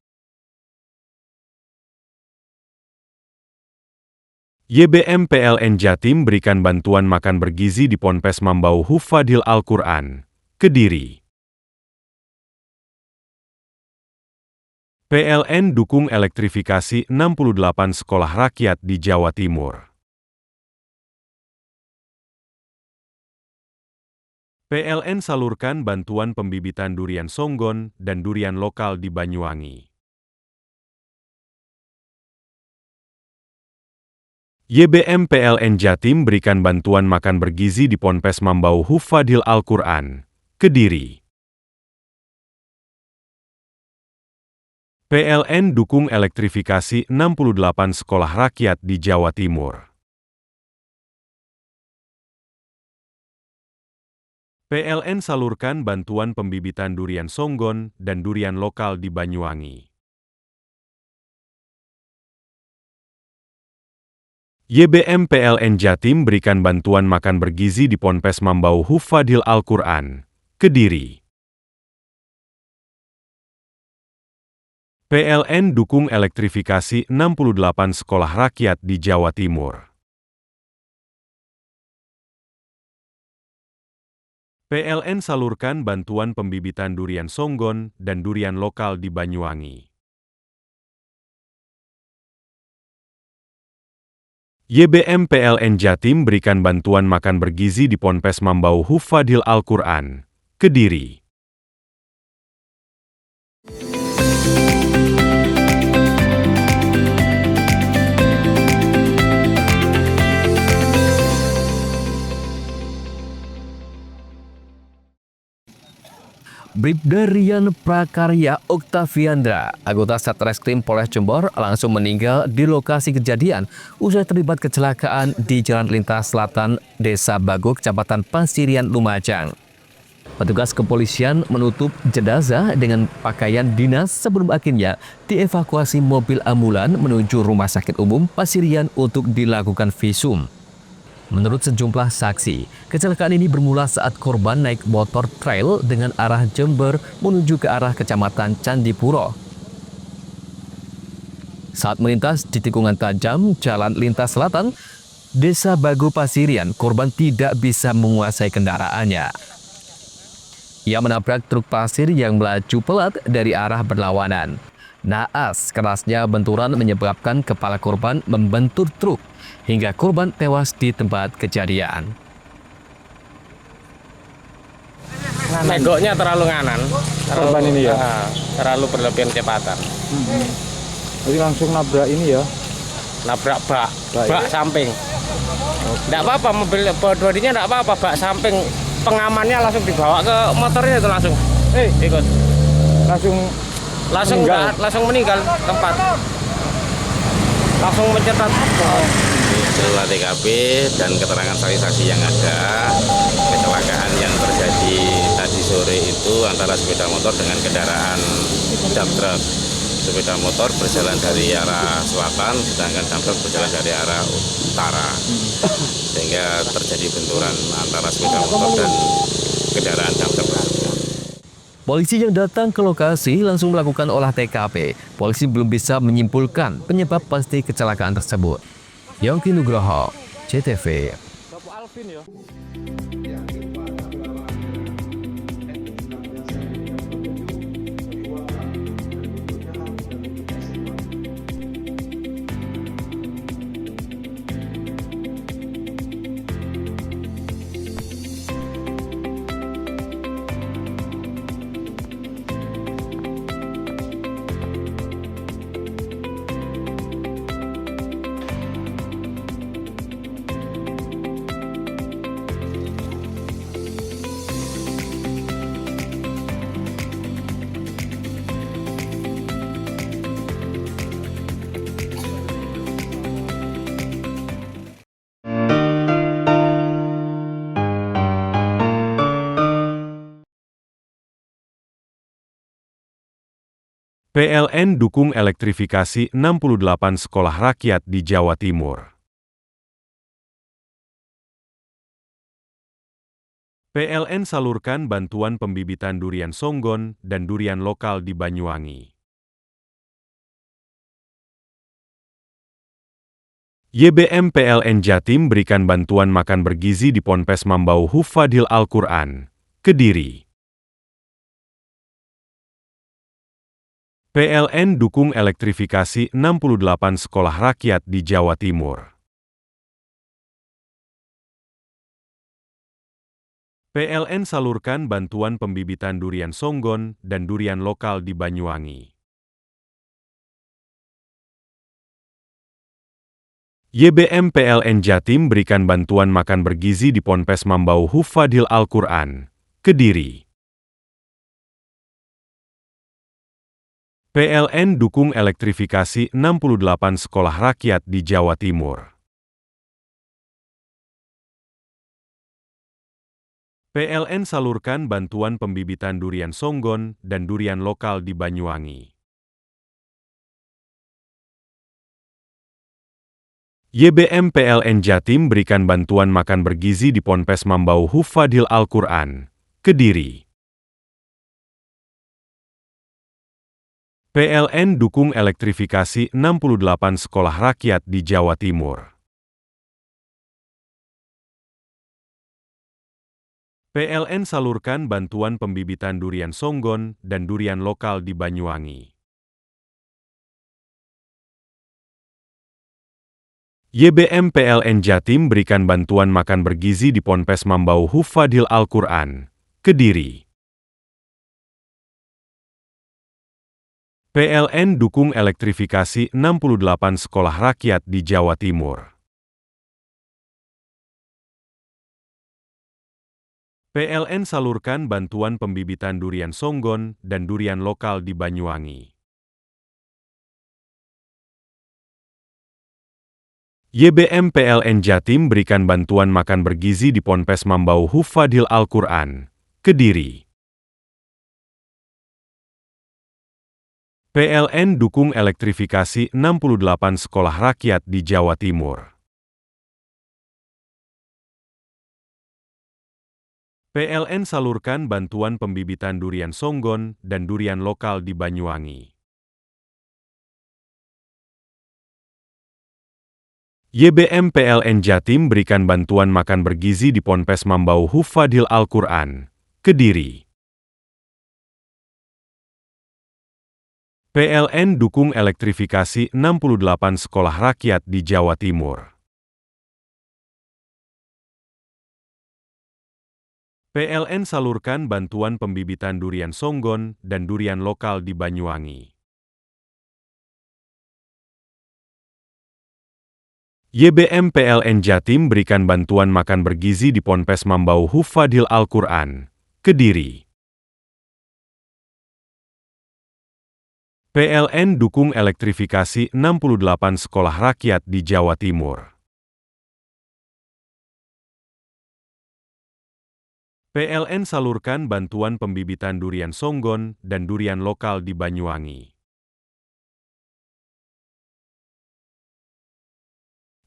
YBM PLN Jatim berikan bantuan makan bergizi di Ponpes Mambau Hufadhil Al-Quran, Kediri. PLN dukung elektrifikasi 68 sekolah rakyat di Jawa Timur. PLN salurkan bantuan pembibitan durian songgon dan durian lokal di Banyuwangi. YBM PLN Jatim berikan bantuan makan bergizi di Ponpes Mambau Hufadhil Al-Quran, Kediri. PLN dukung elektrifikasi 68 sekolah rakyat di Jawa Timur. PLN salurkan bantuan pembibitan durian songgon dan durian lokal di Banyuwangi. YBM PLN Jatim berikan bantuan makan bergizi di Ponpes Mambau Hufadhil Al-Quran, Kediri. PLN dukung elektrifikasi 68 sekolah rakyat di Jawa Timur. PLN salurkan bantuan pembibitan durian songgon dan durian lokal di Banyuwangi. YBM PLN Jatim berikan bantuan makan bergizi di Ponpes Mambau Hufadhil Al-Quran, Kediri. Bribda Rian Prakarya Oktaviandra, anggota Satreskrim Polres Jember, langsung meninggal di lokasi kejadian usai terlibat kecelakaan di Jalan Lintas Selatan, Desa Bago, Kecamatan Pasirian, Lumajang. Petugas kepolisian menutup jenazah dengan pakaian dinas sebelum akhirnya dievakuasi mobil ambulan menuju Rumah Sakit Umum Pasirian untuk dilakukan visum. Menurut sejumlah saksi, kecelakaan ini bermula saat korban naik motor trail dengan arah Jember menuju ke arah Kecamatan Candipuro. Saat melintas di tikungan tajam Jalan Lintas Selatan, Desa Bago Pasirian, korban tidak bisa menguasai kendaraannya. Ia menabrak truk pasir yang melaju pelat dari arah berlawanan. Naas kerasnya benturan menyebabkan kepala korban membentur truk hingga korban tewas di tempat kejadian. Megoknya terlalu nganan. Korban ini ya? Terlalu berlebihan kecepatan. Jadi langsung nabrak ini ya? Nabrak bak ya? samping. Tidak apa-apa, mobil bodinya tidak apa-apa, bak samping. Pengamannya langsung dibawa ke motornya itu langsung. Ikut. Langsung meninggal tempat. Langsung mencetat. Setelah TKP dan keterangan saksi-saksi yang ada, kecelakaan yang terjadi tadi sore itu antara sepeda motor dengan kendaraan dump truck. Sepeda motor berjalan dari arah selatan, sedangkan dump truck berjalan dari arah utara. Sehingga terjadi benturan antara sepeda motor dan kendaraan dump truck. Polisi yang datang ke lokasi langsung melakukan olah TKP. Polisi belum bisa menyimpulkan penyebab pasti kecelakaan tersebut. Yongki Nugroho, CTV. PLN dukung elektrifikasi 68 sekolah rakyat di Jawa Timur. PLN salurkan bantuan pembibitan durian songgon dan durian lokal di Banyuwangi. YBM PLN Jatim berikan bantuan makan bergizi di Ponpes Mambau Hufadhil Al-Quran, Kediri. PLN dukung elektrifikasi 68 sekolah rakyat di Jawa Timur. PLN salurkan bantuan pembibitan durian songgon dan durian lokal di Banyuwangi. YBM PLN Jatim berikan bantuan makan bergizi di Ponpes Mambau Hufadhil Al-Quran, Kediri. PLN dukung elektrifikasi 68 sekolah rakyat di Jawa Timur. PLN salurkan bantuan pembibitan durian songgon dan durian lokal di Banyuwangi. YBM PLN Jatim berikan bantuan makan bergizi di Ponpes Mambau Hufadhil Al-Quran, Kediri. PLN dukung elektrifikasi 68 sekolah rakyat di Jawa Timur. PLN salurkan bantuan pembibitan durian songgon dan durian lokal di Banyuwangi. YBM PLN Jatim berikan bantuan makan bergizi di Ponpes Mambau Hufadhil Al-Quran, Kediri. PLN dukung elektrifikasi 68 sekolah rakyat di Jawa Timur. PLN salurkan bantuan pembibitan durian songgon dan durian lokal di Banyuwangi. YBM PLN Jatim berikan bantuan makan bergizi di Ponpes Mambau Hufadhil Al-Quran, Kediri. PLN dukung elektrifikasi 68 sekolah rakyat di Jawa Timur. PLN salurkan bantuan pembibitan durian songgon dan durian lokal di Banyuwangi. YBM PLN Jatim berikan bantuan makan bergizi di Ponpes Mambau Hufadhil Al-Quran, Kediri. PLN dukung elektrifikasi 68 sekolah rakyat di Jawa Timur. PLN salurkan bantuan pembibitan durian songgon dan durian lokal di Banyuwangi. YBM PLN Jatim berikan bantuan makan bergizi di Ponpes Mambau Hufadhil Al-Quran, Kediri. PLN dukung elektrifikasi 68 sekolah rakyat di Jawa Timur. PLN salurkan bantuan pembibitan durian songgon dan durian lokal di Banyuwangi.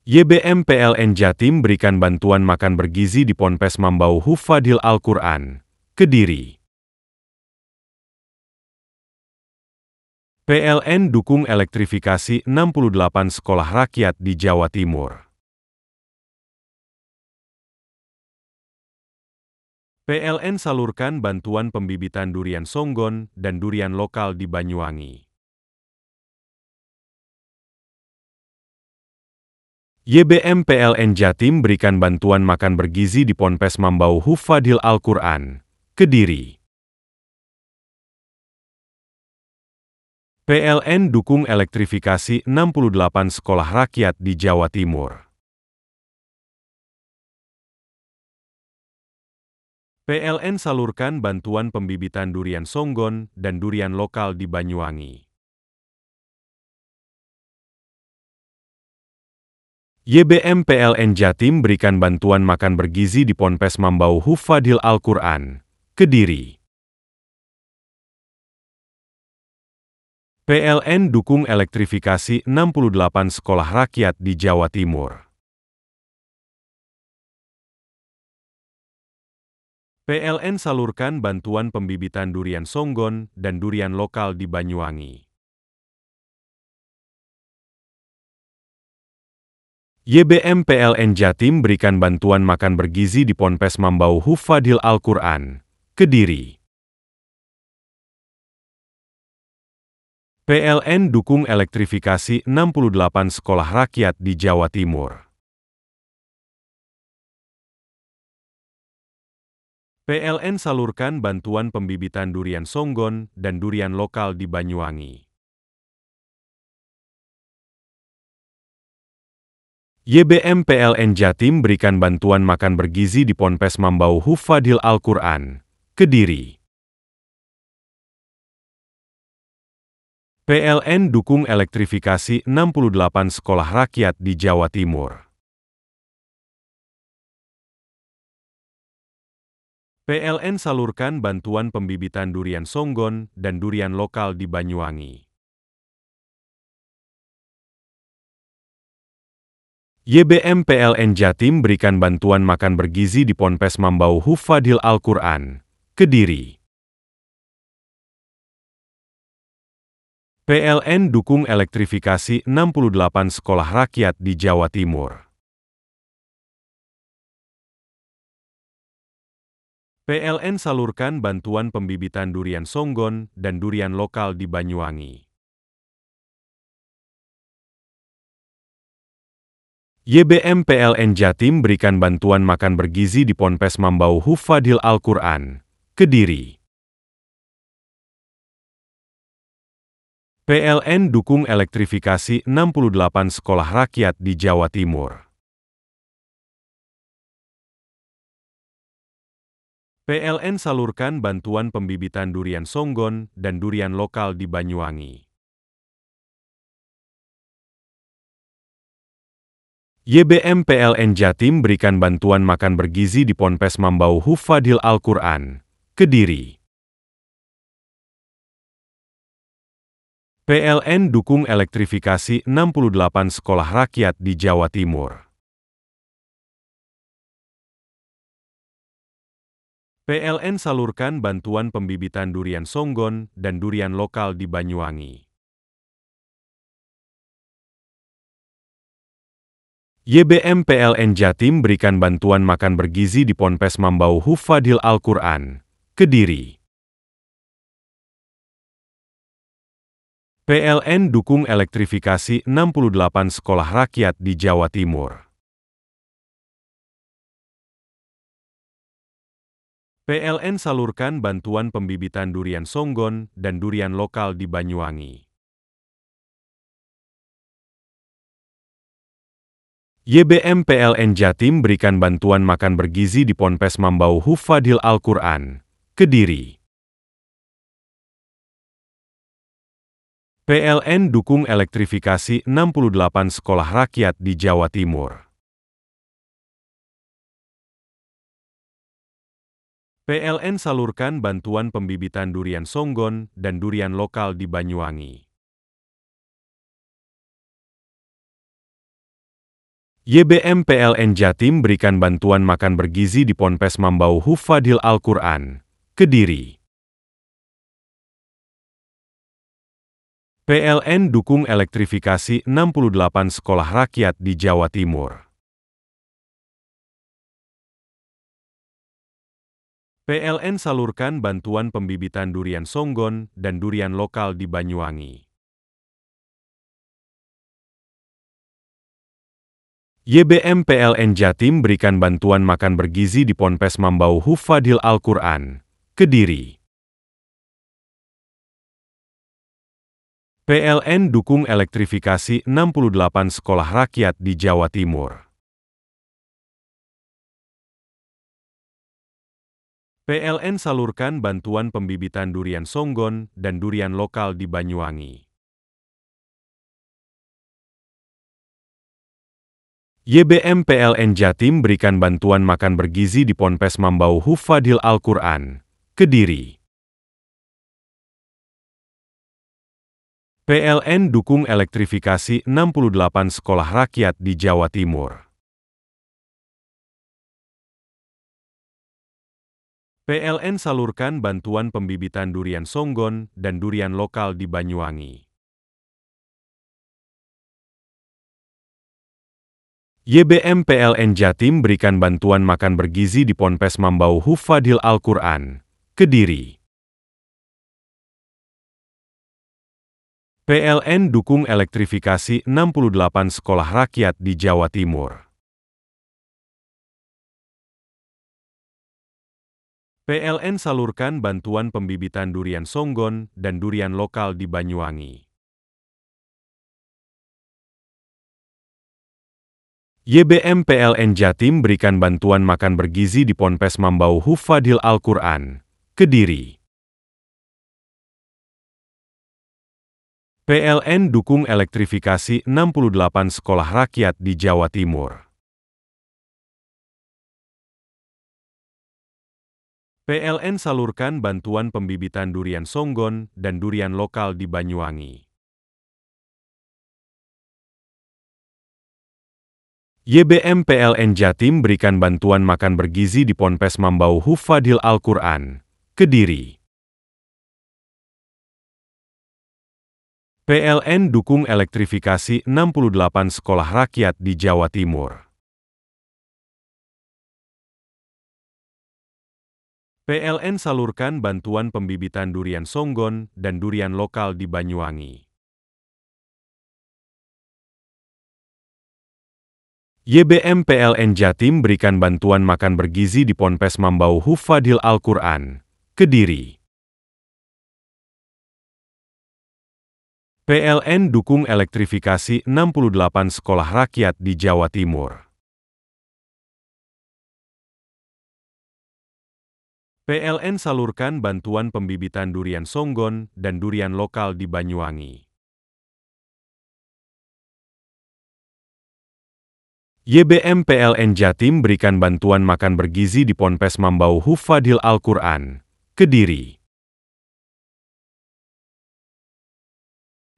YBM PLN Jatim berikan bantuan makan bergizi di Ponpes Mambau Hufadhil Al-Quran, Kediri. PLN dukung elektrifikasi 68 sekolah rakyat di Jawa Timur. PLN salurkan bantuan pembibitan durian songgon dan durian lokal di Banyuwangi. YBM PLN Jatim berikan bantuan makan bergizi di Ponpes Mambau Hufadhil Al-Quran, Kediri. PLN dukung elektrifikasi 68 sekolah rakyat di Jawa Timur. PLN salurkan bantuan pembibitan durian songgon dan durian lokal di Banyuwangi. YBM PLN Jatim berikan bantuan makan bergizi di Ponpes Mambau Hufadhil Al-Quran, Kediri. PLN dukung elektrifikasi 68 sekolah rakyat di Jawa Timur. PLN salurkan bantuan pembibitan durian songgon dan durian lokal di Banyuwangi. YBM PLN Jatim berikan bantuan makan bergizi di Ponpes Mambau Hufadhil Al-Quran, Kediri. PLN dukung elektrifikasi 68 sekolah rakyat di Jawa Timur. PLN salurkan bantuan pembibitan durian songgon dan durian lokal di Banyuwangi. YBM PLN Jatim berikan bantuan makan bergizi di Ponpes Mambau Hufadhil Al-Quran, Kediri. PLN dukung elektrifikasi 68 sekolah rakyat di Jawa Timur. PLN salurkan bantuan pembibitan durian songgon dan durian lokal di Banyuwangi. YBM PLN Jatim berikan bantuan makan bergizi di Ponpes Mambau Hufadhil Al-Quran, Kediri. PLN dukung elektrifikasi 68 sekolah rakyat di Jawa Timur. PLN salurkan bantuan pembibitan durian songgon dan durian lokal di Banyuwangi. YBM PLN Jatim berikan bantuan makan bergizi di Ponpes Mambau Hufadhil Al-Quran, Kediri. PLN dukung elektrifikasi 68 sekolah rakyat di Jawa Timur. PLN salurkan bantuan pembibitan durian songgon dan durian lokal di Banyuwangi. YBM PLN Jatim berikan bantuan makan bergizi di Ponpes Mambau Hufadhil Al-Quran, Kediri. PLN dukung elektrifikasi 68 sekolah rakyat di Jawa Timur. PLN salurkan bantuan pembibitan durian songgon dan durian lokal di Banyuwangi. YBM PLN Jatim berikan bantuan makan bergizi di Ponpes Mambau Hufadhil Al-Quran, Kediri. PLN dukung elektrifikasi 68 sekolah rakyat di Jawa Timur. PLN salurkan bantuan pembibitan durian songgon dan durian lokal di Banyuwangi. YBM PLN Jatim berikan bantuan makan bergizi di Ponpes Mambau Hufadhil Al-Quran, Kediri. PLN dukung elektrifikasi 68 sekolah rakyat di Jawa Timur. PLN salurkan bantuan pembibitan durian songgon dan durian lokal di Banyuwangi. YBM PLN Jatim berikan bantuan makan bergizi di Ponpes Mambau Hufadhil Al-Quran, Kediri. PLN dukung elektrifikasi 68 sekolah rakyat di Jawa Timur. PLN salurkan bantuan pembibitan durian songgon dan durian lokal di Banyuwangi. YBM PLN Jatim berikan bantuan makan bergizi di Ponpes Mambau Hufadhil Al-Quran, Kediri. PLN dukung elektrifikasi 68 sekolah rakyat di Jawa Timur. PLN salurkan bantuan pembibitan durian songgon dan durian lokal di Banyuwangi. YBM PLN Jatim berikan bantuan makan bergizi di Ponpes Mambau Hufadhil Al-Quran, Kediri. PLN dukung elektrifikasi 68 sekolah rakyat di Jawa Timur. PLN salurkan bantuan pembibitan durian songgon dan durian lokal di Banyuwangi. YBM PLN Jatim berikan bantuan makan bergizi di Ponpes Mambau Hufadhil Al-Quran, Kediri. PLN dukung elektrifikasi 68 sekolah rakyat di Jawa Timur. PLN salurkan bantuan pembibitan durian songgon dan durian lokal di Banyuwangi. YBM PLN Jatim berikan bantuan makan bergizi di Ponpes Mambau Hufadhil Al-Quran, Kediri. PLN dukung elektrifikasi 68 sekolah rakyat di Jawa Timur. PLN salurkan bantuan pembibitan durian songgon dan durian lokal di Banyuwangi. YBM PLN Jatim berikan bantuan makan bergizi di Ponpes Mambau Hufadhil Al-Quran, Kediri. PLN dukung elektrifikasi 68 sekolah rakyat di Jawa Timur. PLN salurkan bantuan pembibitan durian songgon dan durian lokal di Banyuwangi. YBM PLN Jatim berikan bantuan makan bergizi di Ponpes Mambau Hufadhil Al-Quran, Kediri. PLN dukung elektrifikasi 68 sekolah rakyat di Jawa Timur. PLN salurkan bantuan pembibitan durian songgon dan durian lokal di Banyuwangi. YBM PLN Jatim berikan bantuan makan bergizi di Ponpes Mambau Hufadhil Al-Quran, Kediri.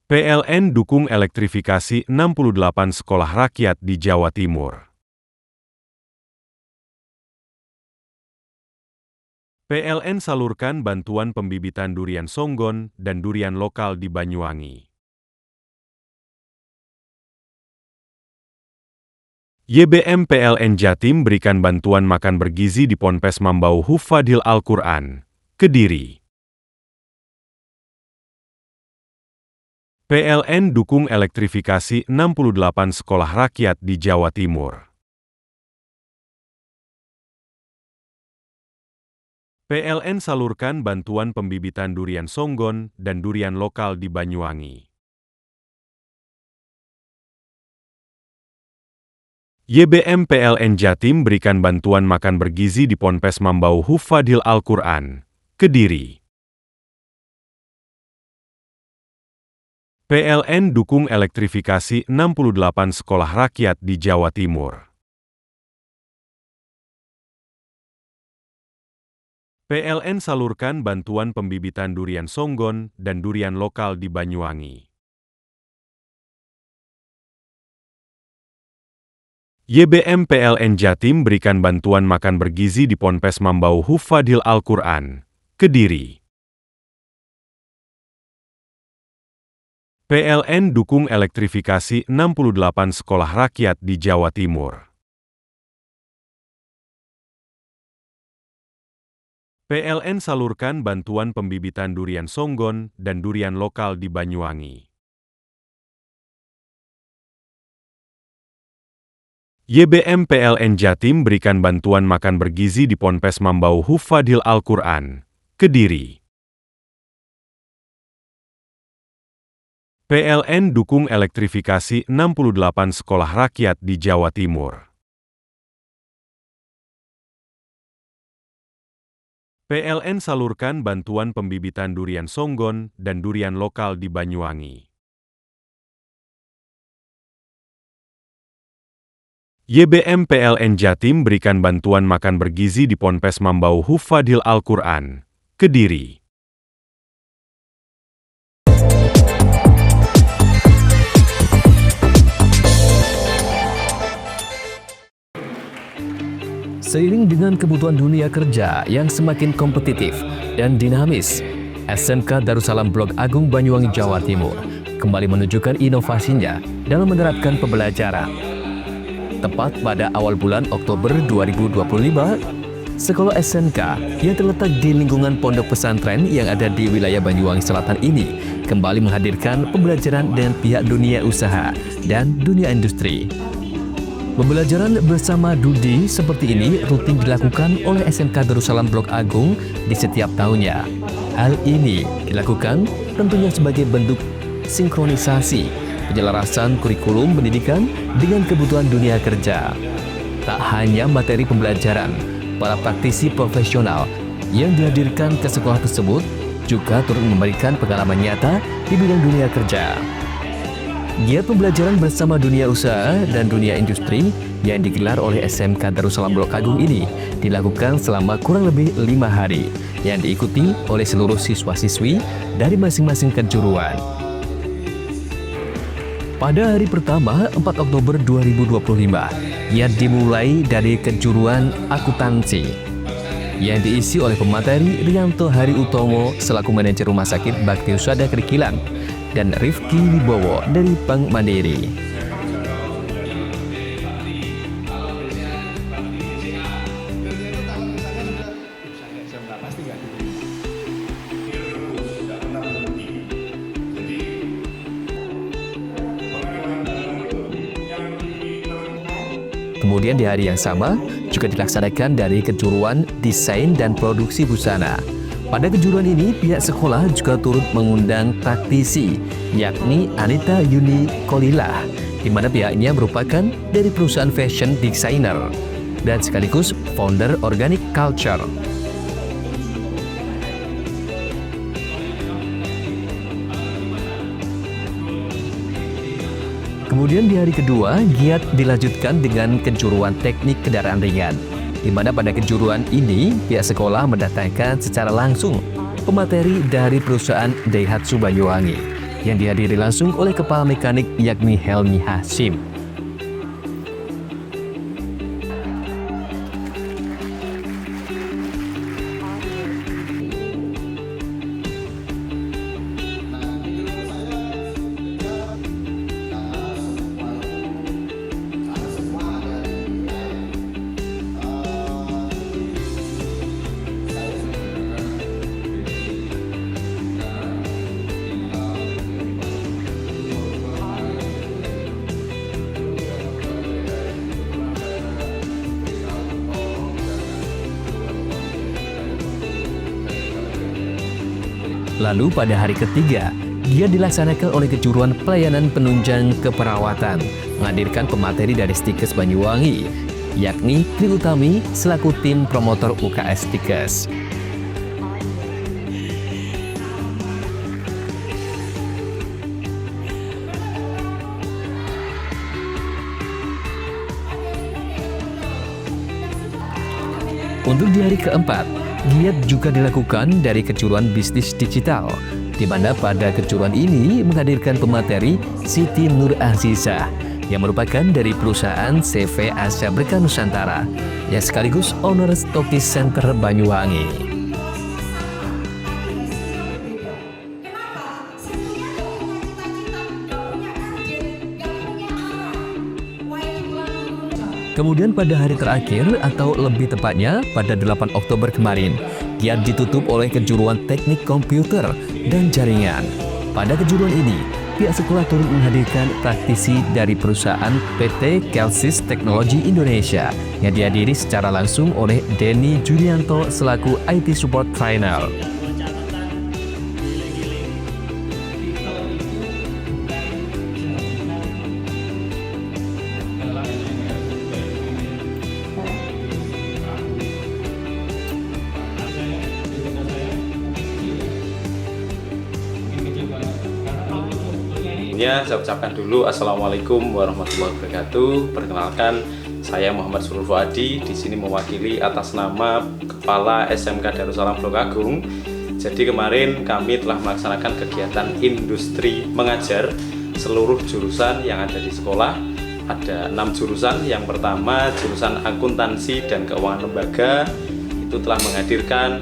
PLN dukung elektrifikasi 68 sekolah rakyat di Jawa Timur. PLN salurkan bantuan pembibitan durian songgon dan durian lokal di Banyuwangi. YBM PLN Jatim berikan bantuan makan bergizi di Ponpes Mambau Hufadhil Al-Quran, Kediri. PLN dukung elektrifikasi 68 sekolah rakyat di Jawa Timur. PLN salurkan bantuan pembibitan durian songgon dan durian lokal di Banyuwangi. YBM PLN Jatim berikan bantuan makan bergizi di Ponpes Mambau Hufadhil Al-Quran, Kediri. PLN dukung elektrifikasi 68 sekolah rakyat di Jawa Timur. PLN salurkan bantuan pembibitan durian songgon dan durian lokal di Banyuwangi. YBM PLN Jatim berikan bantuan makan bergizi di Ponpes Mambau Hufadhil Al-Quran, Kediri. PLN dukung elektrifikasi 68 sekolah rakyat di Jawa Timur. PLN salurkan bantuan pembibitan durian songgon dan durian lokal di Banyuwangi. YBM PLN Jatim berikan bantuan makan bergizi di Ponpes Mambau Hufadhil Al-Quran, Kediri. PLN dukung elektrifikasi 68 sekolah rakyat di Jawa Timur. PLN salurkan bantuan pembibitan durian songgon dan durian lokal di Banyuwangi. YBM PLN Jatim berikan bantuan makan bergizi di Ponpes Mambau Hufadhil Al-Quran, Kediri. Seiring dengan kebutuhan dunia kerja yang semakin kompetitif dan dinamis, SMK Darussalam Blok Agung Banyuwangi, Jawa Timur kembali menunjukkan inovasinya dalam menerapkan pembelajaran. Tepat pada awal bulan Oktober 2025, sekolah SMK yang terletak di lingkungan pondok pesantren yang ada di wilayah Banyuwangi Selatan ini kembali menghadirkan pembelajaran dengan pihak dunia usaha dan dunia industri. Pembelajaran bersama Dudi seperti ini rutin dilakukan oleh SMK Darussalam Blok Agung di setiap tahunnya. Hal ini dilakukan tentunya sebagai bentuk sinkronisasi penyelarasan kurikulum pendidikan dengan kebutuhan dunia kerja. Tak hanya materi pembelajaran, para praktisi profesional yang dihadirkan ke sekolah tersebut juga turut memberikan pengalaman nyata di bidang dunia kerja. Giat pembelajaran bersama dunia usaha dan dunia industri yang digelar oleh SMK Darussalam Blok Agung ini dilakukan selama kurang lebih 5 hari yang diikuti oleh seluruh siswa-siswi dari masing-masing kejuruan. Pada hari pertama, 4 Oktober 2025, ia dimulai dari kejuruan akuntansi yang diisi oleh pemateri Rianto Hari Utomo selaku manajer Rumah Sakit Bakti Husada Krikilan dan Rifki Wibowo dari Bank Mandiri. Kemudian di hari yang sama juga dilaksanakan dari kejuruan desain dan produksi busana. Pada kejuruan ini pihak sekolah juga turut mengundang praktisi yakni Anita Yuni Kolilah, di mana pihaknya merupakan dari perusahaan fashion designer dan sekaligus founder Organic Culture. Kemudian di hari kedua, giat dilanjutkan dengan kejuruan teknik kendaraan ringan, di mana pada kejuruan ini pihak sekolah mendatangkan secara langsung pemateri dari perusahaan Daihatsu Banyuwangi yang dihadiri langsung oleh kepala mekanik yakni Helmi Hashim. Lalu pada hari ketiga, giat dilaksanakan oleh kejuruan pelayanan penunjang keperawatan, menghadirkan pemateri dari Stikes Banyuwangi, yakni Tri Utami selaku tim promotor UKS Stikes. Untuk di hari keempat, giat juga dilakukan dari kejuruan bisnis digital, di mana pada kejuruan ini menghadirkan pemateri Siti Nur Aziza yang merupakan dari perusahaan CV Asia Berkah Nusantara yang sekaligus owner Stokis Center Banyuwangi. Kemudian pada hari terakhir atau lebih tepatnya pada 8 Oktober kemarin, giat ditutup oleh kejuruan teknik komputer dan jaringan. Pada kejuruan ini, pihak sekolah turut menghadirkan praktisi dari perusahaan PT Kelsis Teknologi Indonesia yang dihadiri secara langsung oleh Denny Julianto selaku IT Support Trainer. Saya ucapkan dulu Assalamualaikum warahmatullahi wabarakatuh. Perkenalkan, saya Muhammad Surul Fuadi, di sini mewakili atas nama Kepala SMK Darussalam Blok Agung. Jadi kemarin kami telah melaksanakan kegiatan industri mengajar seluruh jurusan yang ada di sekolah ada 6 jurusan. Yang pertama jurusan akuntansi dan keuangan lembaga, itu telah menghadirkan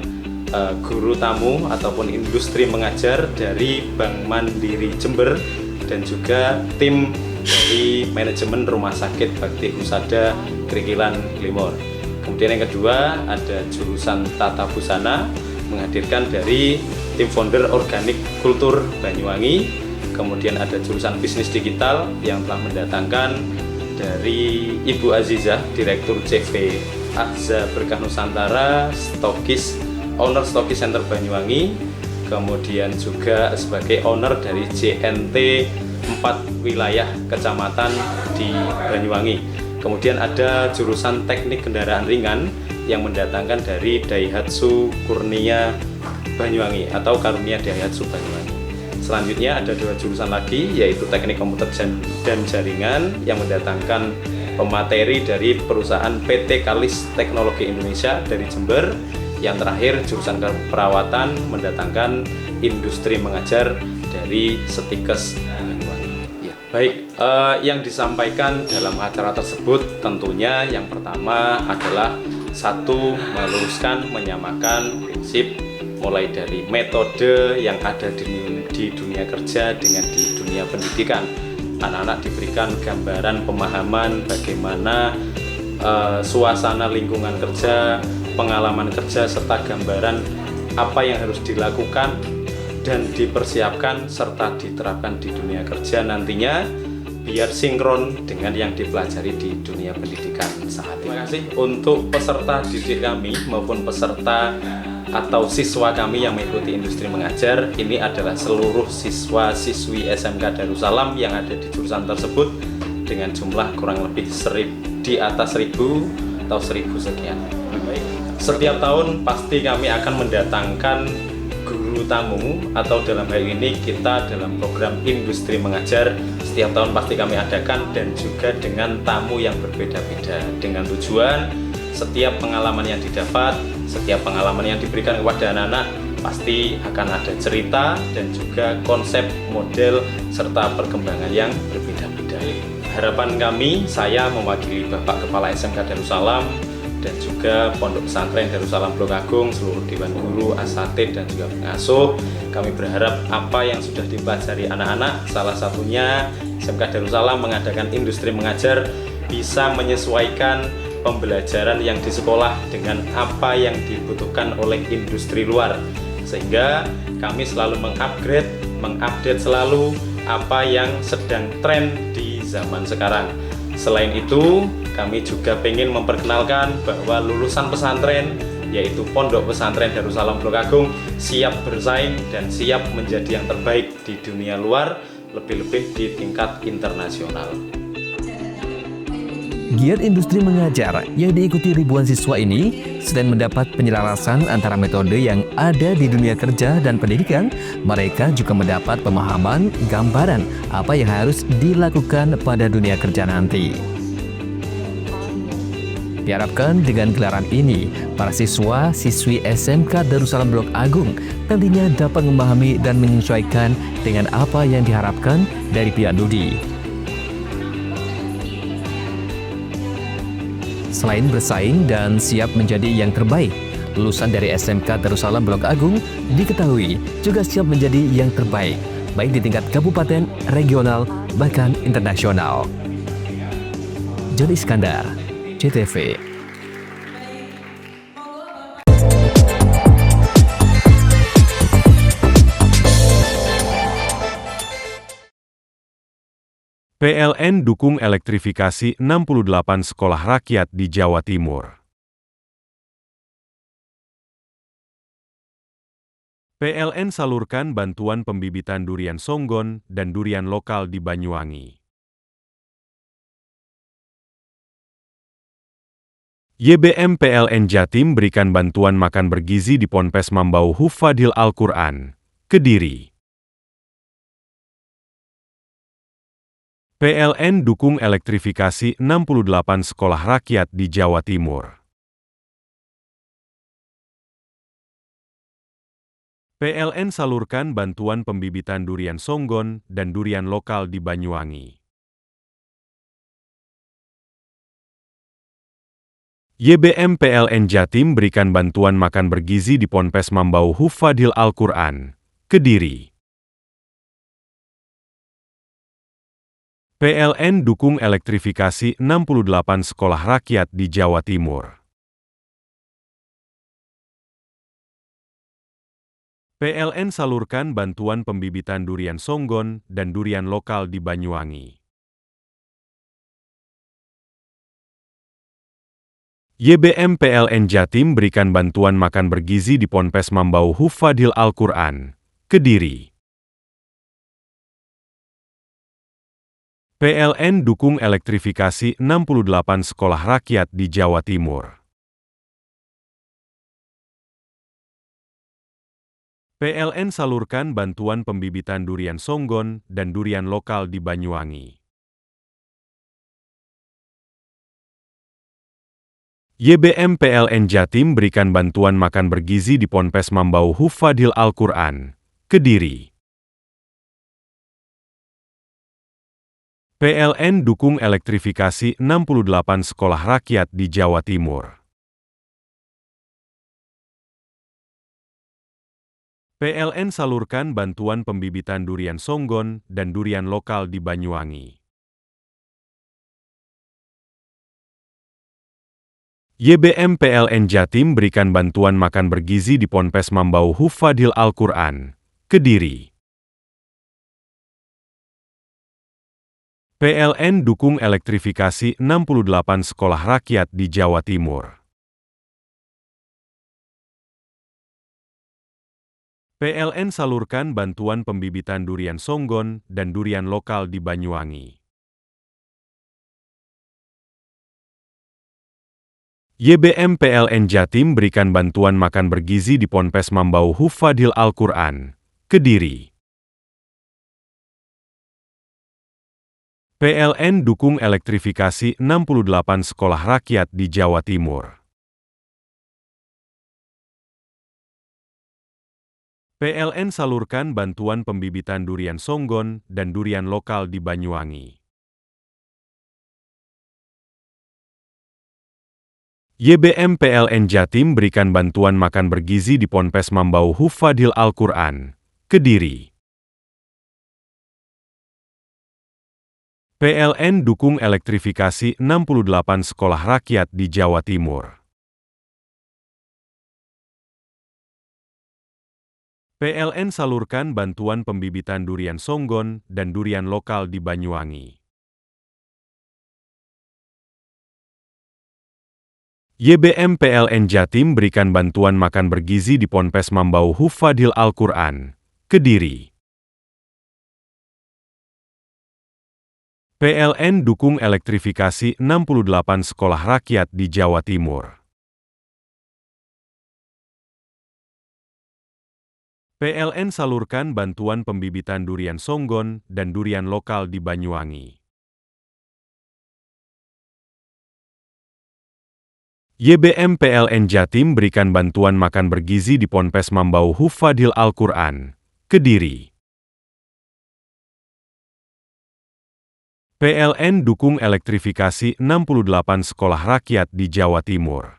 guru tamu ataupun industri mengajar dari Bank Mandiri Jember dan juga tim dari manajemen Rumah Sakit Bakti Husada Krikilan Limor. Kemudian yang kedua ada jurusan Tata Busana, menghadirkan dari tim founder Organik Kultur Banyuwangi. Kemudian ada jurusan Bisnis Digital yang telah mendatangkan dari Ibu Azizah, Direktur CV Azza Berkah Nusantara, owner Stokis Center Banyuwangi. Kemudian juga sebagai owner dari JNT 4 wilayah kecamatan di Banyuwangi. Kemudian ada jurusan teknik kendaraan ringan yang mendatangkan dari Daihatsu Kurnia Banyuwangi atau Karunia Daihatsu Banyuwangi. Selanjutnya ada 2 jurusan lagi, yaitu teknik komputer dan jaringan yang mendatangkan pemateri dari perusahaan PT Kalis Teknologi Indonesia dari Jember. Yang terakhir jurusan keperawatan mendatangkan industri mengajar dari Setikes Banyuwangi. Ya. Baik, yang disampaikan dalam acara tersebut tentunya yang pertama adalah satu, meluruskan, menyamakan prinsip mulai dari metode yang ada di dunia kerja dengan di dunia pendidikan. Anak-anak diberikan gambaran pemahaman bagaimana suasana lingkungan kerja, pengalaman kerja, serta gambaran apa yang harus dilakukan dan dipersiapkan serta diterapkan di dunia kerja nantinya biar sinkron dengan yang dipelajari di dunia pendidikan saat ini. Terima kasih untuk peserta didik kami maupun peserta atau siswa kami yang mengikuti industri mengajar. Ini adalah seluruh siswa-siswi SMK Darussalam yang ada di jurusan tersebut dengan jumlah kurang lebih di atas 1000 atau 1000 sekian. Setiap tahun pasti kami akan mendatangkan guru tamu, atau dalam hal ini kita dalam program industri mengajar setiap tahun pasti kami adakan, dan juga dengan tamu yang berbeda-beda, dengan tujuan setiap pengalaman yang didapat, setiap pengalaman yang diberikan kepada anak-anak pasti akan ada cerita dan juga konsep, model, serta perkembangan yang berbeda-beda. Harapan kami, saya mewakili Bapak Kepala SMK Darussalam dan juga Pondok Pesantren Darussalam Blok Agung, seluruh Dewan Guru, asatidz, dan juga pengasuh. Kami berharap apa yang sudah dipelajari anak-anak, salah satunya SMK Darussalam mengadakan industri mengajar, bisa menyesuaikan pembelajaran yang di sekolah dengan apa yang dibutuhkan oleh industri luar, sehingga kami selalu mengupdate selalu apa yang sedang tren di zaman sekarang. Selain itu, kami juga ingin memperkenalkan bahwa lulusan pesantren, yaitu Pondok Pesantren Darussalam Blok Agung, siap bersaing dan siap menjadi yang terbaik di dunia luar, lebih-lebih di tingkat internasional. Giat industri mengajar yang diikuti ribuan siswa ini selain mendapat penyelarasan antara metode yang ada di dunia kerja dan pendidikan, mereka juga mendapat pemahaman, gambaran apa yang harus dilakukan pada dunia kerja nanti. Diharapkan dengan gelaran ini, para siswa-siswi SMK Darussalam Blok Agung nantinya dapat memahami dan menyesuaikan dengan apa yang diharapkan dari pihak Dudi. Selain bersaing dan siap menjadi yang terbaik, lulusan dari SMK Darussalam Blok Agung diketahui juga siap menjadi yang terbaik, baik di tingkat kabupaten, regional, bahkan internasional. Jody Iskandar, CTV. PLN dukung elektrifikasi 68 sekolah rakyat di Jawa Timur. PLN salurkan bantuan pembibitan durian songgon dan durian lokal di Banyuwangi. YBM PLN Jatim berikan bantuan makan bergizi di Ponpes Mambau Hufadhil Al-Quran, Kediri. PLN dukung elektrifikasi 68 sekolah rakyat di Jawa Timur. PLN salurkan bantuan pembibitan durian songgon dan durian lokal di Banyuwangi. YBM PLN Jatim berikan bantuan makan bergizi di Ponpes Mambau Hufadil Al-Quran, Kediri. PLN dukung elektrifikasi 68 sekolah rakyat di Jawa Timur. PLN salurkan bantuan pembibitan durian songgon dan durian lokal di Banyuwangi. YBM PLN Jatim berikan bantuan makan bergizi di Ponpes Mambau Hufadil Al-Quran, Kediri. PLN dukung elektrifikasi 68 sekolah rakyat di Jawa Timur. PLN salurkan bantuan pembibitan durian songgon dan durian lokal di Banyuwangi. YBM PLN Jatim berikan bantuan makan bergizi di Ponpes Mambau Hufadil Al-Quran, Kediri. PLN dukung elektrifikasi 68 sekolah rakyat di Jawa Timur. PLN salurkan bantuan pembibitan durian songgon dan durian lokal di Banyuwangi. YBM PLN Jatim berikan bantuan makan bergizi di Ponpes Mambau Hufadil Al-Quran, Kediri. PLN dukung elektrifikasi 68 sekolah rakyat di Jawa Timur. PLN salurkan bantuan pembibitan durian songgon dan durian lokal di Banyuwangi. YBM PLN Jatim berikan bantuan makan bergizi di Ponpes Mambau Hufadil Al-Quran, Kediri. PLN dukung elektrifikasi 68 sekolah rakyat di Jawa Timur. PLN salurkan bantuan pembibitan durian songgon dan durian lokal di Banyuwangi. YBM PLN Jatim berikan bantuan makan bergizi di Ponpes Mambau Hufadil Al-Quran, Kediri. PLN dukung elektrifikasi 68 sekolah rakyat di Jawa Timur. PLN salurkan bantuan pembibitan durian songgon dan durian lokal di Banyuwangi. YBM PLN Jatim berikan bantuan makan bergizi di Ponpes Mambau Hufadil Al-Quran, Kediri. PLN dukung elektrifikasi 68 sekolah rakyat di Jawa Timur. PLN salurkan bantuan pembibitan durian songgon dan durian lokal di Banyuwangi. YBM PLN Jatim berikan bantuan makan bergizi di Ponpes Mambau Hufadil Al-Quran, Kediri. PLN dukung elektrifikasi 68 sekolah rakyat di Jawa Timur.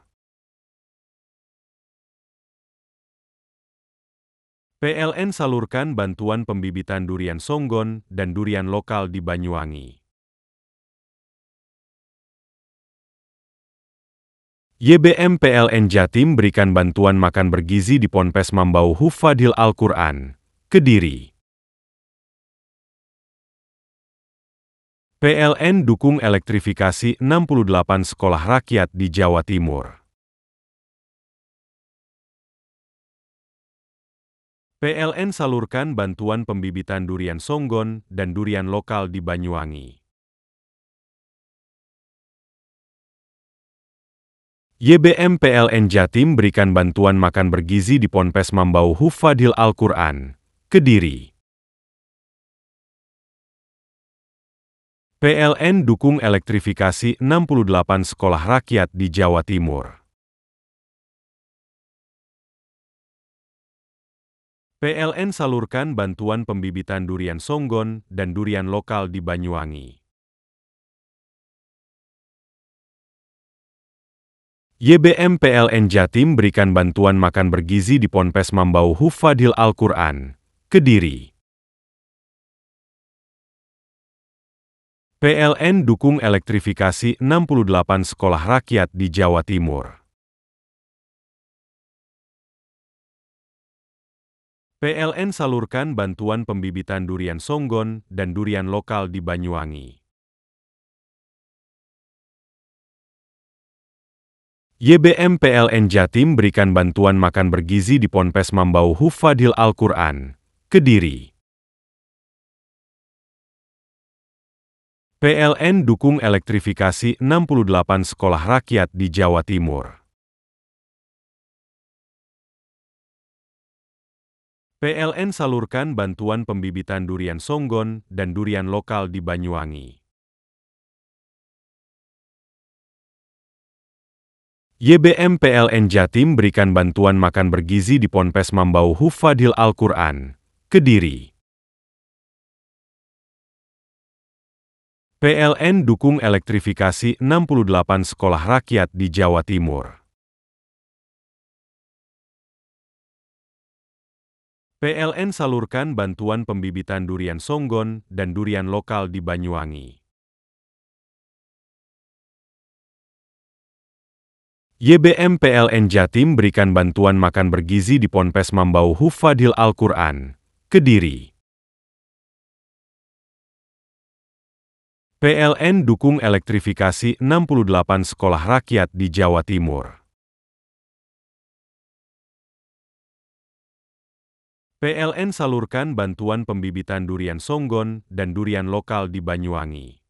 PLN salurkan bantuan pembibitan durian songgon dan durian lokal di Banyuwangi. YBM PLN Jatim berikan bantuan makan bergizi di Ponpes Mambau Hufadil Al-Quran, Kediri. PLN dukung elektrifikasi 68 sekolah rakyat di Jawa Timur. PLN salurkan bantuan pembibitan durian songgon dan durian lokal di Banyuwangi. YBM PLN Jatim berikan bantuan makan bergizi di Ponpes Mambau Hufadil Al-Quran, Kediri. PLN dukung elektrifikasi 68 sekolah rakyat di Jawa Timur. PLN salurkan bantuan pembibitan durian songgon dan durian lokal di Banyuwangi. YBM PLN Jatim berikan bantuan makan bergizi di Ponpes Mambau Hufadil Al-Quran, Kediri. PLN dukung elektrifikasi 68 sekolah rakyat di Jawa Timur. PLN salurkan bantuan pembibitan durian songgon dan durian lokal di Banyuwangi. YBM PLN Jatim berikan bantuan makan bergizi di Ponpes Mambau Hufadil Al-Quran, Kediri. PLN dukung elektrifikasi 68 sekolah rakyat di Jawa Timur. PLN salurkan bantuan pembibitan durian songgon dan durian lokal di Banyuwangi. YBM PLN Jatim berikan bantuan makan bergizi di Ponpes Mambau Hufadil Al-Quran, Kediri. PLN dukung elektrifikasi 68 sekolah rakyat di Jawa Timur. PLN salurkan bantuan pembibitan durian songgon dan durian lokal di Banyuwangi. YBM PLN Jatim berikan bantuan makan bergizi di Ponpes Mambau Hufadil Al-Quran, Kediri. PLN dukung elektrifikasi 68 sekolah rakyat di Jawa Timur. PLN salurkan bantuan pembibitan durian songgon dan durian lokal di Banyuwangi.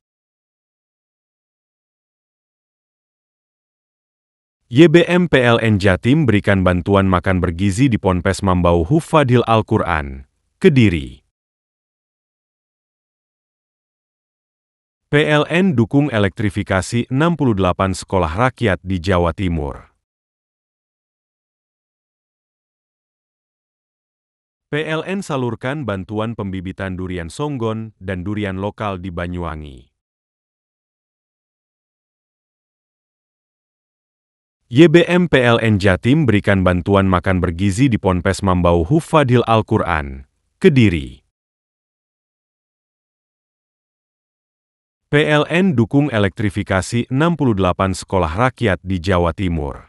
YBM PLN Jatim berikan bantuan makan bergizi di Ponpes Mambau Hufadil Al-Quran, Kediri. PLN dukung elektrifikasi 68 sekolah rakyat di Jawa Timur. PLN salurkan bantuan pembibitan durian songgon dan durian lokal di Banyuwangi. YBM PLN Jatim berikan bantuan makan bergizi di Ponpes Mambau Hufadil Al-Quran, Kediri. PLN dukung elektrifikasi 68 sekolah rakyat di Jawa Timur.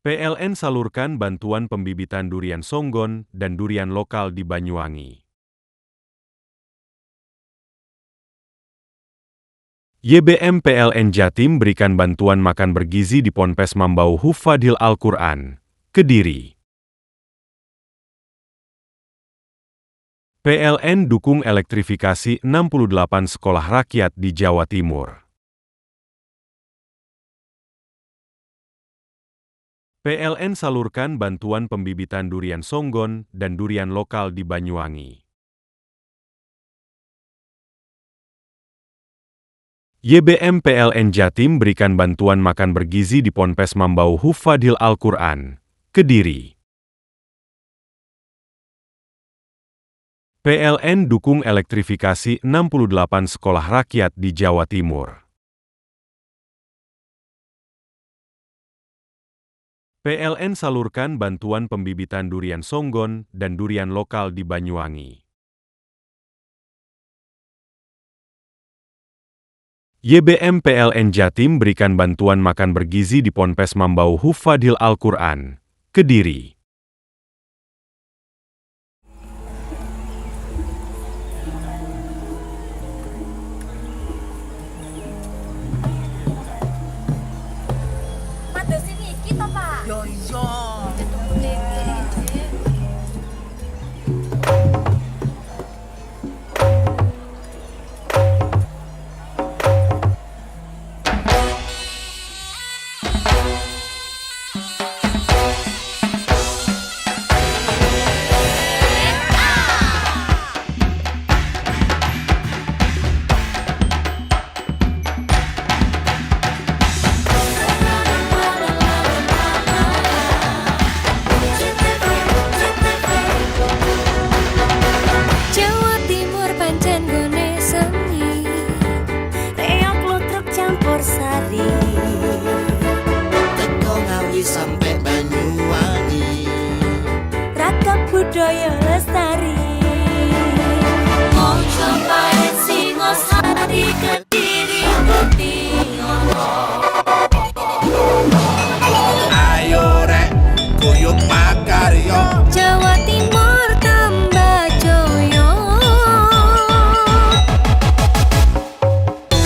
PLN salurkan bantuan pembibitan durian songgon dan durian lokal di Banyuwangi. YBM PLN Jatim berikan bantuan makan bergizi di Ponpes Mambau Hufadil Al-Quran, Kediri. PLN dukung elektrifikasi 68 sekolah rakyat di Jawa Timur. PLN salurkan bantuan pembibitan durian songgon dan durian lokal di Banyuwangi. YBM PLN Jatim berikan bantuan makan bergizi di Ponpes Mambau Hufadil Al-Quran, Kediri. PLN dukung elektrifikasi 68 sekolah rakyat di Jawa Timur. PLN salurkan bantuan pembibitan durian songgon dan durian lokal di Banyuwangi. YBM PLN Jatim berikan bantuan makan bergizi di Ponpes Mambau Hufadil Al-Quran, Kediri. budaya lestari. Mojo Pahit Singosari Kediri Ayo rek guyub makarya Jawa Timur tambah joyo.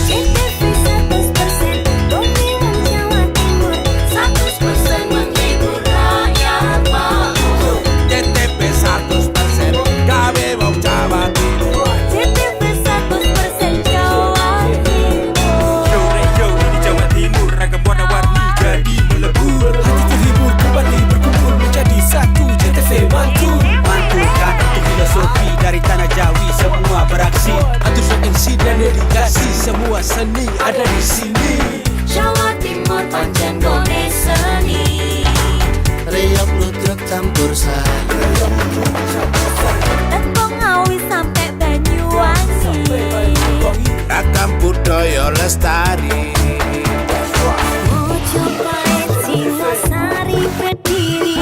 CTV 100% Bumi Wong Jawa Timur 100% menghibur rakyat makmur. CTP 100% gawe wong Jawa Timur. CTV 100% Jawa Timur. Yo ini Jawa Timur ragam warna-warni jadi melebur. Hati terhibur kembali berkumpul menjadi satu. CTV mantul mantulkan untuk filosofi dari tanah Jawi semua beraksi. Atur MC dan dedikasi semua seni ada di sini. Jawa Timur pancen gone seni. Riok ludruk campur sari. Tembung Ngawi sampai Banyuwangi. Ragam budaya lestari. Mojo Pahit Singosari Kediri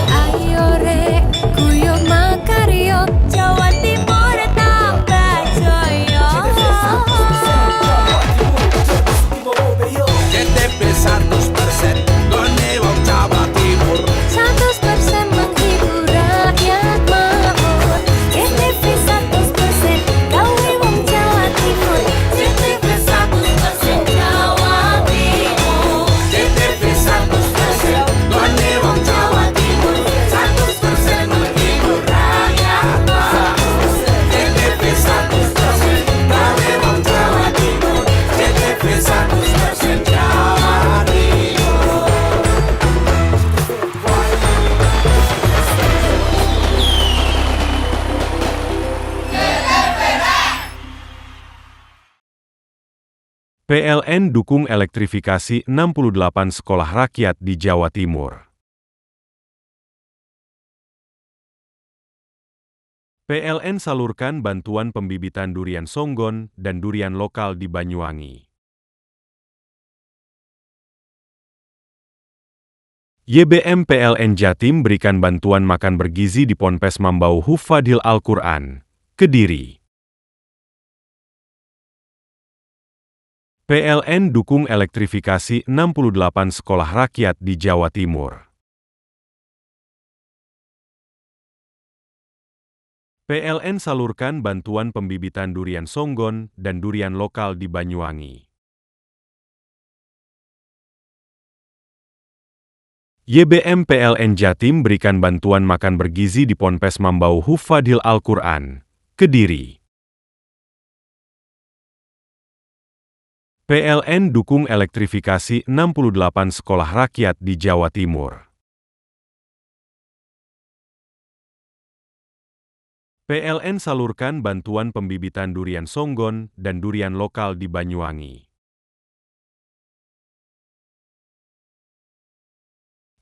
Ayo rek guyub makarya Jawa Timur tambah joyo. CTP 100% gone wong Jawa Timur. 100% menghibur rakyat makmur. CTV 100% gawe wong Jawa Timur. CTV 100% Jawa Timur. CTP 100% gone wong Jawa Timur. 100% menghibur rakyat makmur. CTP 100% gawe wong Jawa Timur. CTP 100% Jawa Timur. PLN dukung elektrifikasi 68 sekolah rakyat di Jawa Timur. PLN salurkan bantuan pembibitan durian songgon dan durian lokal di Banyuwangi. YBM PLN Jatim berikan bantuan makan bergizi di Ponpes Mambau Hufadhil Al-Quran, Kediri. PLN dukung elektrifikasi 68 sekolah rakyat di Jawa Timur. PLN salurkan bantuan pembibitan durian songgon dan durian lokal di Banyuwangi.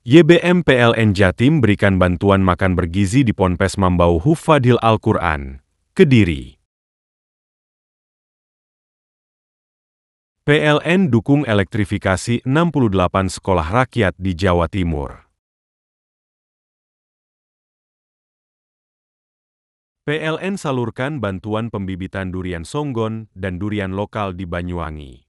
YBM PLN Jatim berikan bantuan makan bergizi di Ponpes Mambau Hufadhil Al-Quran, Kediri. PLN dukung elektrifikasi 68 sekolah rakyat di Jawa Timur. PLN salurkan bantuan pembibitan durian songgon dan durian lokal di Banyuwangi.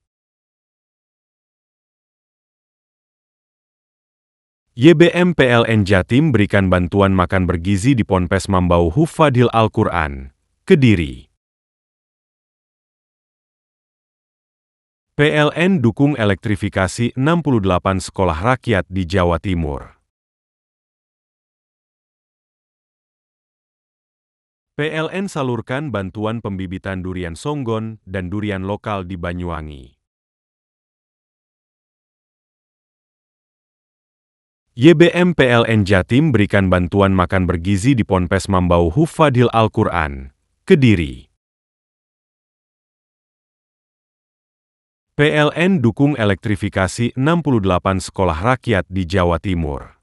YBM PLN Jatim berikan bantuan makan bergizi di Ponpes Mambau Hufadhil Al-Quran, Kediri. PLN dukung elektrifikasi 68 sekolah rakyat di Jawa Timur. PLN salurkan bantuan pembibitan durian songgon dan durian lokal di Banyuwangi. YBM PLN Jatim berikan bantuan makan bergizi di Ponpes Mambau Hufadhil Al-Quran, Kediri. PLN dukung elektrifikasi 68 sekolah rakyat di Jawa Timur. PLN salurkan bantuan pembibitan durian songgon dan durian lokal di Banyuwangi. YBM PLN Jatim berikan bantuan makan bergizi di Ponpes Mambau Hufadhil Al-Quran, Kediri. PLN dukung elektrifikasi 68 sekolah rakyat di Jawa Timur.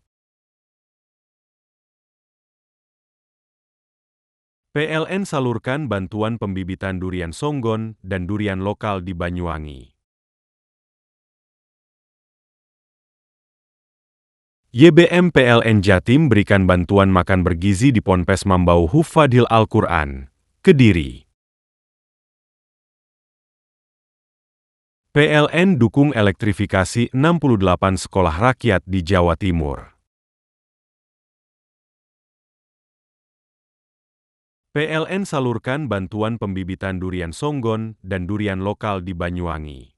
PLN salurkan bantuan pembibitan durian songgon dan durian lokal di Banyuwangi. YBM PLN Jatim berikan bantuan makan bergizi di Ponpes Mambau Hufadhil Al-Quran, Kediri. PLN dukung elektrifikasi 68 sekolah rakyat di Jawa Timur. PLN salurkan bantuan pembibitan durian songgon dan durian lokal di Banyuwangi.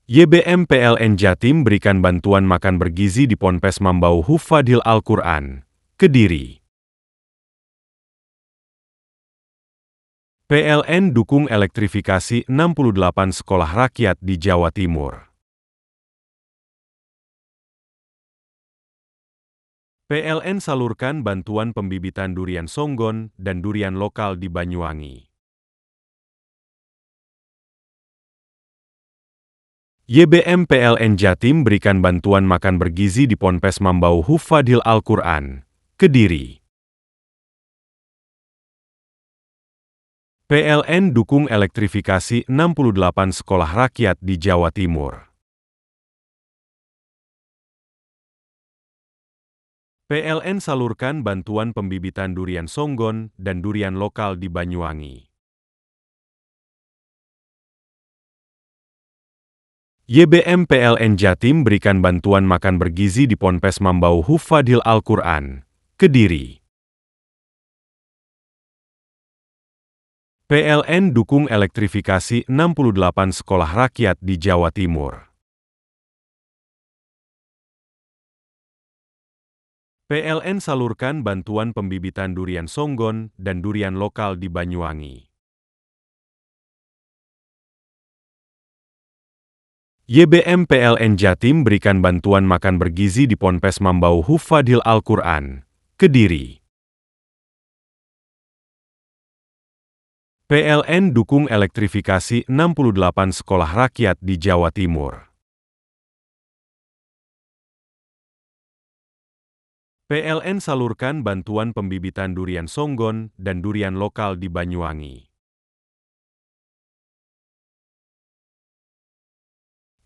YBM PLN Jatim berikan bantuan makan bergizi di Ponpes Mambau Hufadhil Al-Quran, Kediri. PLN dukung elektrifikasi 68 sekolah rakyat di Jawa Timur. PLN salurkan bantuan pembibitan durian songgon dan durian lokal di Banyuwangi. YBM PLN Jatim berikan bantuan makan bergizi di Ponpes Mambau Hufadhil Al-Quran, Kediri. PLN dukung elektrifikasi 68 sekolah rakyat di Jawa Timur. PLN salurkan bantuan pembibitan durian songgon dan durian lokal di Banyuwangi. YBM PLN Jatim berikan bantuan makan bergizi di Ponpes Mambau Hufadhil Al-Quran, Kediri. PLN dukung elektrifikasi 68 sekolah rakyat di Jawa Timur. PLN salurkan bantuan pembibitan durian songgon dan durian lokal di Banyuwangi. YBM PLN Jatim berikan bantuan makan bergizi di Ponpes Mambau Hufadhil Al-Quran, Kediri. PLN dukung elektrifikasi 68 sekolah rakyat di Jawa Timur. PLN salurkan bantuan pembibitan durian songgon dan durian lokal di Banyuwangi.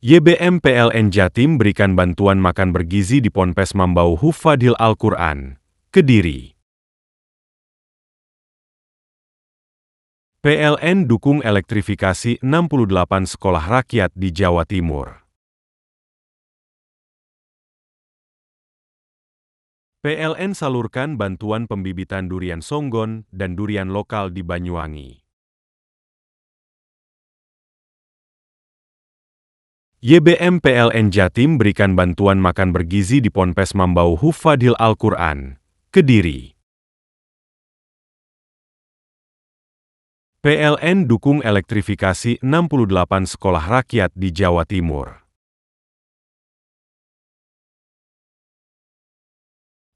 YBM PLN Jatim berikan bantuan makan bergizi di Ponpes Mambau Hufadhil Al-Quran, Kediri. PLN dukung elektrifikasi 68 sekolah rakyat di Jawa Timur. PLN salurkan bantuan pembibitan durian songgon dan durian lokal di Banyuwangi. YBM PLN Jatim berikan bantuan makan bergizi di Ponpes Mambau Hufadhil Al-Quran, Kediri. PLN dukung elektrifikasi 68 sekolah rakyat di Jawa Timur.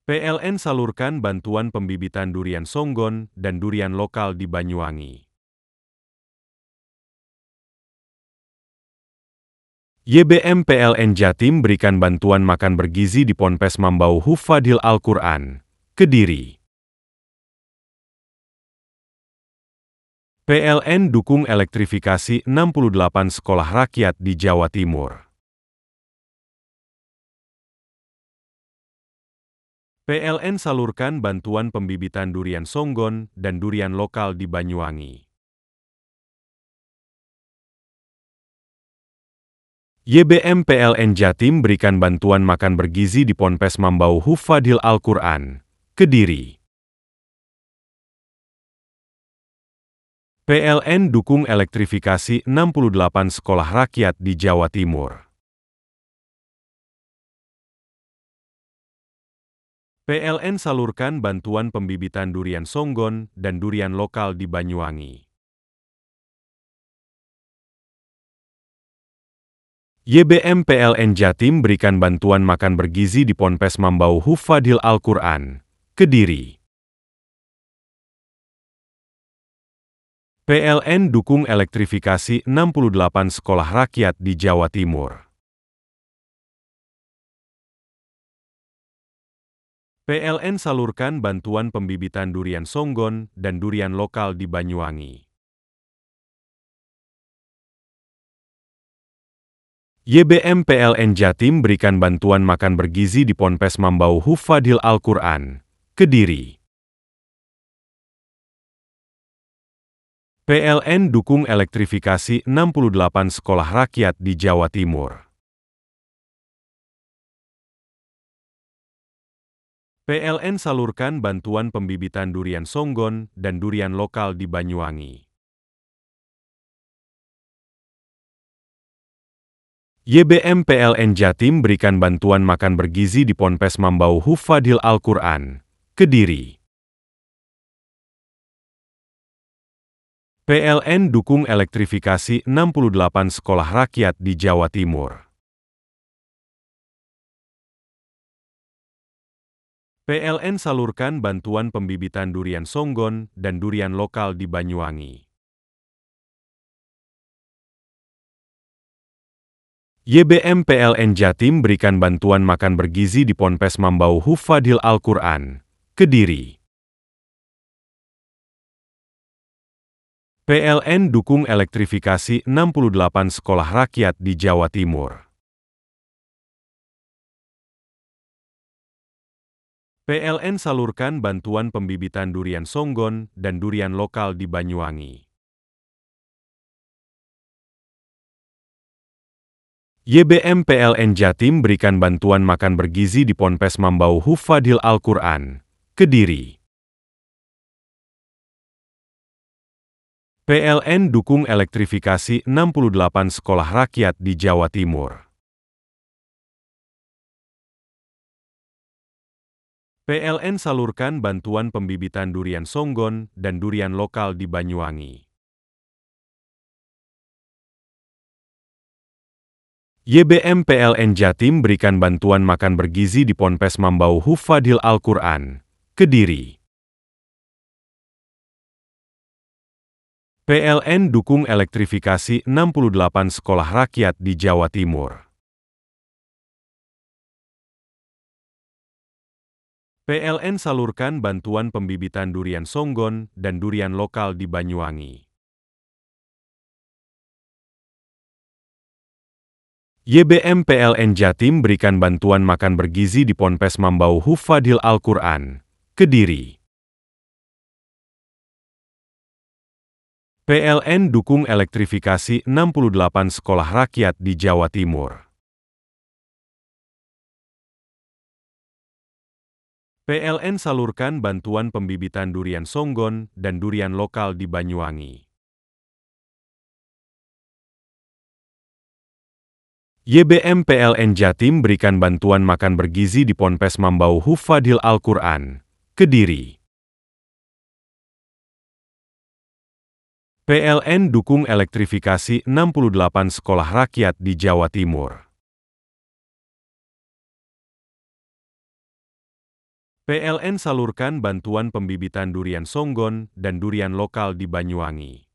PLN salurkan bantuan pembibitan durian songgon dan durian lokal di Banyuwangi. YBM PLN Jatim berikan bantuan makan bergizi di Ponpes Mambau Hufadhil Al-Quran, Kediri. PLN dukung elektrifikasi 68 sekolah rakyat di Jawa Timur. PLN salurkan bantuan pembibitan durian songgon dan durian lokal di Banyuwangi. YBM PLN Jatim berikan bantuan makan bergizi di Ponpes Mambau Hufadhil Al-Quran, Kediri. PLN dukung elektrifikasi 68 sekolah rakyat di Jawa Timur. PLN salurkan bantuan pembibitan durian songgon dan durian lokal di Banyuwangi. YBM PLN Jatim berikan bantuan makan bergizi di Ponpes Mambau Hufadhil Al-Quran, Kediri. PLN dukung elektrifikasi 68 sekolah rakyat di Jawa Timur. PLN salurkan bantuan pembibitan durian songgon dan durian lokal di Banyuwangi. YBM PLN Jatim berikan bantuan makan bergizi di Ponpes Mambau Hufadhil Al-Quran, Kediri. PLN dukung elektrifikasi 68 sekolah rakyat di Jawa Timur. PLN salurkan bantuan pembibitan durian songgon dan durian lokal di Banyuwangi. YBM PLN Jatim berikan bantuan makan bergizi di Ponpes Mambau Hufadhil Al-Quran, Kediri. PLN dukung elektrifikasi 68 sekolah rakyat di Jawa Timur. PLN salurkan bantuan pembibitan durian songgon dan durian lokal di Banyuwangi. YBM PLN Jatim berikan bantuan makan bergizi di Ponpes Mambau Hufadhil Al-Quran, Kediri. PLN dukung elektrifikasi 68 sekolah rakyat di Jawa Timur. PLN salurkan bantuan pembibitan durian songgon dan durian lokal di Banyuwangi. YBM PLN Jatim berikan bantuan makan bergizi di Ponpes Mambau Hufadhil Al-Quran, Kediri. PLN dukung elektrifikasi 68 sekolah rakyat di Jawa Timur. PLN salurkan bantuan pembibitan durian songgon dan durian lokal di Banyuwangi. YBM PLN Jatim berikan bantuan makan bergizi di Ponpes Mambau Hufadhil Al-Quran, Kediri. PLN dukung elektrifikasi 68 sekolah rakyat di Jawa Timur. PLN salurkan bantuan pembibitan durian songgon dan durian lokal di Banyuwangi. YBM PLN Jatim berikan bantuan makan bergizi di Ponpes Mambau Hufadhil Al-Quran, Kediri. PLN dukung elektrifikasi 68 sekolah rakyat di Jawa Timur. PLN salurkan bantuan pembibitan durian songgon dan durian lokal di Banyuwangi. YBM PLN Jatim berikan bantuan makan bergizi di Ponpes Mambau Hufadhil Al-Quran, Kediri. PLN dukung elektrifikasi 68 sekolah rakyat di Jawa Timur. PLN salurkan bantuan pembibitan durian songgon dan durian lokal di Banyuwangi.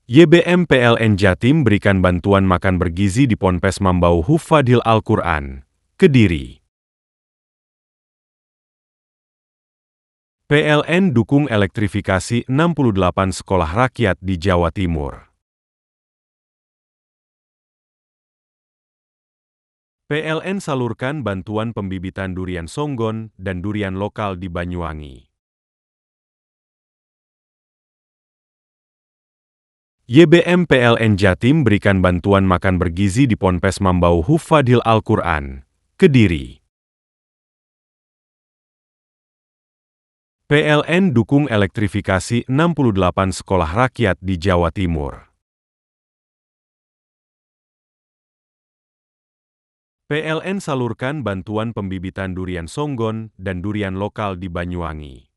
YBM PLN Jatim berikan bantuan makan bergizi di Ponpes Mambau Hufadhil Al-Quran, Kediri. PLN dukung elektrifikasi 68 sekolah rakyat di Jawa Timur. PLN salurkan bantuan pembibitan durian songgon dan durian lokal di Banyuwangi. YBM PLN Jatim berikan bantuan makan bergizi di Ponpes Mambau Hufadhil Al-Quran, Kediri. PLN dukung elektrifikasi 68 sekolah rakyat di Jawa Timur. PLN salurkan bantuan pembibitan durian songgon dan durian lokal di Banyuwangi.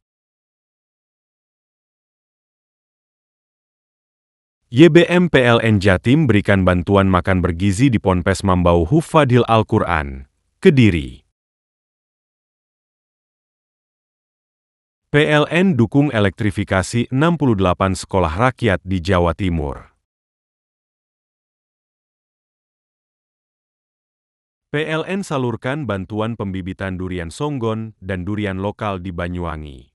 YBM PLN Jatim berikan bantuan makan bergizi di Ponpes Mambau Hufadhil Al-Quran, Kediri. PLN dukung elektrifikasi 68 sekolah rakyat di Jawa Timur. PLN salurkan bantuan pembibitan durian songgon dan durian lokal di Banyuwangi.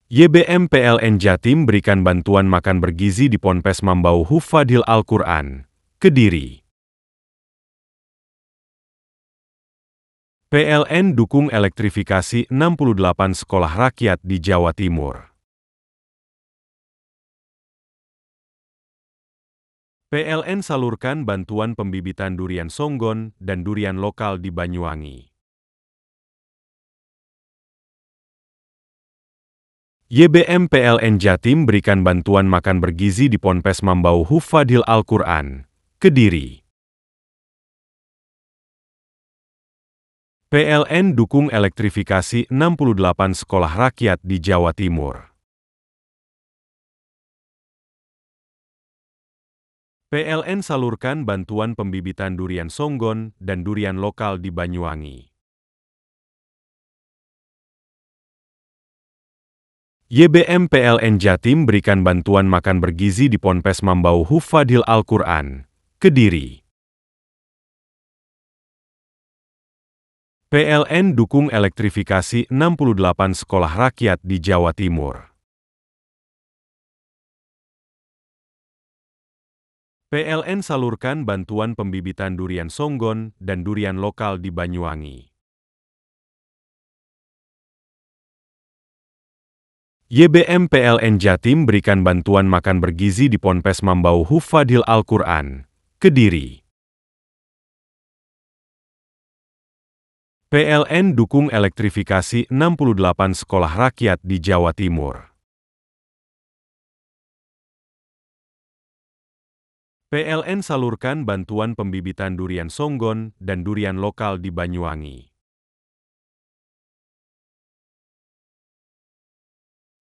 YBM PLN Jatim berikan bantuan makan bergizi di Ponpes Mambau Hufadhil Al-Quran, Kediri. PLN dukung elektrifikasi 68 sekolah rakyat di Jawa Timur. PLN salurkan bantuan pembibitan durian songgon dan durian lokal di Banyuwangi. YBM PLN Jatim berikan bantuan makan bergizi di Ponpes Mambau Hufadhil Al-Quran, Kediri. PLN dukung elektrifikasi 68 sekolah rakyat di Jawa Timur. PLN salurkan bantuan pembibitan durian songgon dan durian lokal di Banyuwangi. YBM PLN Jatim berikan bantuan makan bergizi di Ponpes Mambau Hufadhil Al-Quran, Kediri. PLN dukung elektrifikasi 68 sekolah rakyat di Jawa Timur. PLN salurkan bantuan pembibitan durian songgon dan durian lokal di Banyuwangi. YBM PLN Jatim berikan bantuan makan bergizi di Ponpes Mambau Hufadhil Al-Quran, Kediri. PLN dukung elektrifikasi 68 sekolah rakyat di Jawa Timur. PLN salurkan bantuan pembibitan durian songgon dan durian lokal di Banyuwangi.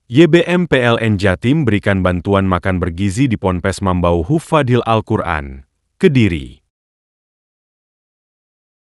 YBM PLN Jatim berikan bantuan makan bergizi di Ponpes Mambau Hufadhil Al-Quran, Kediri.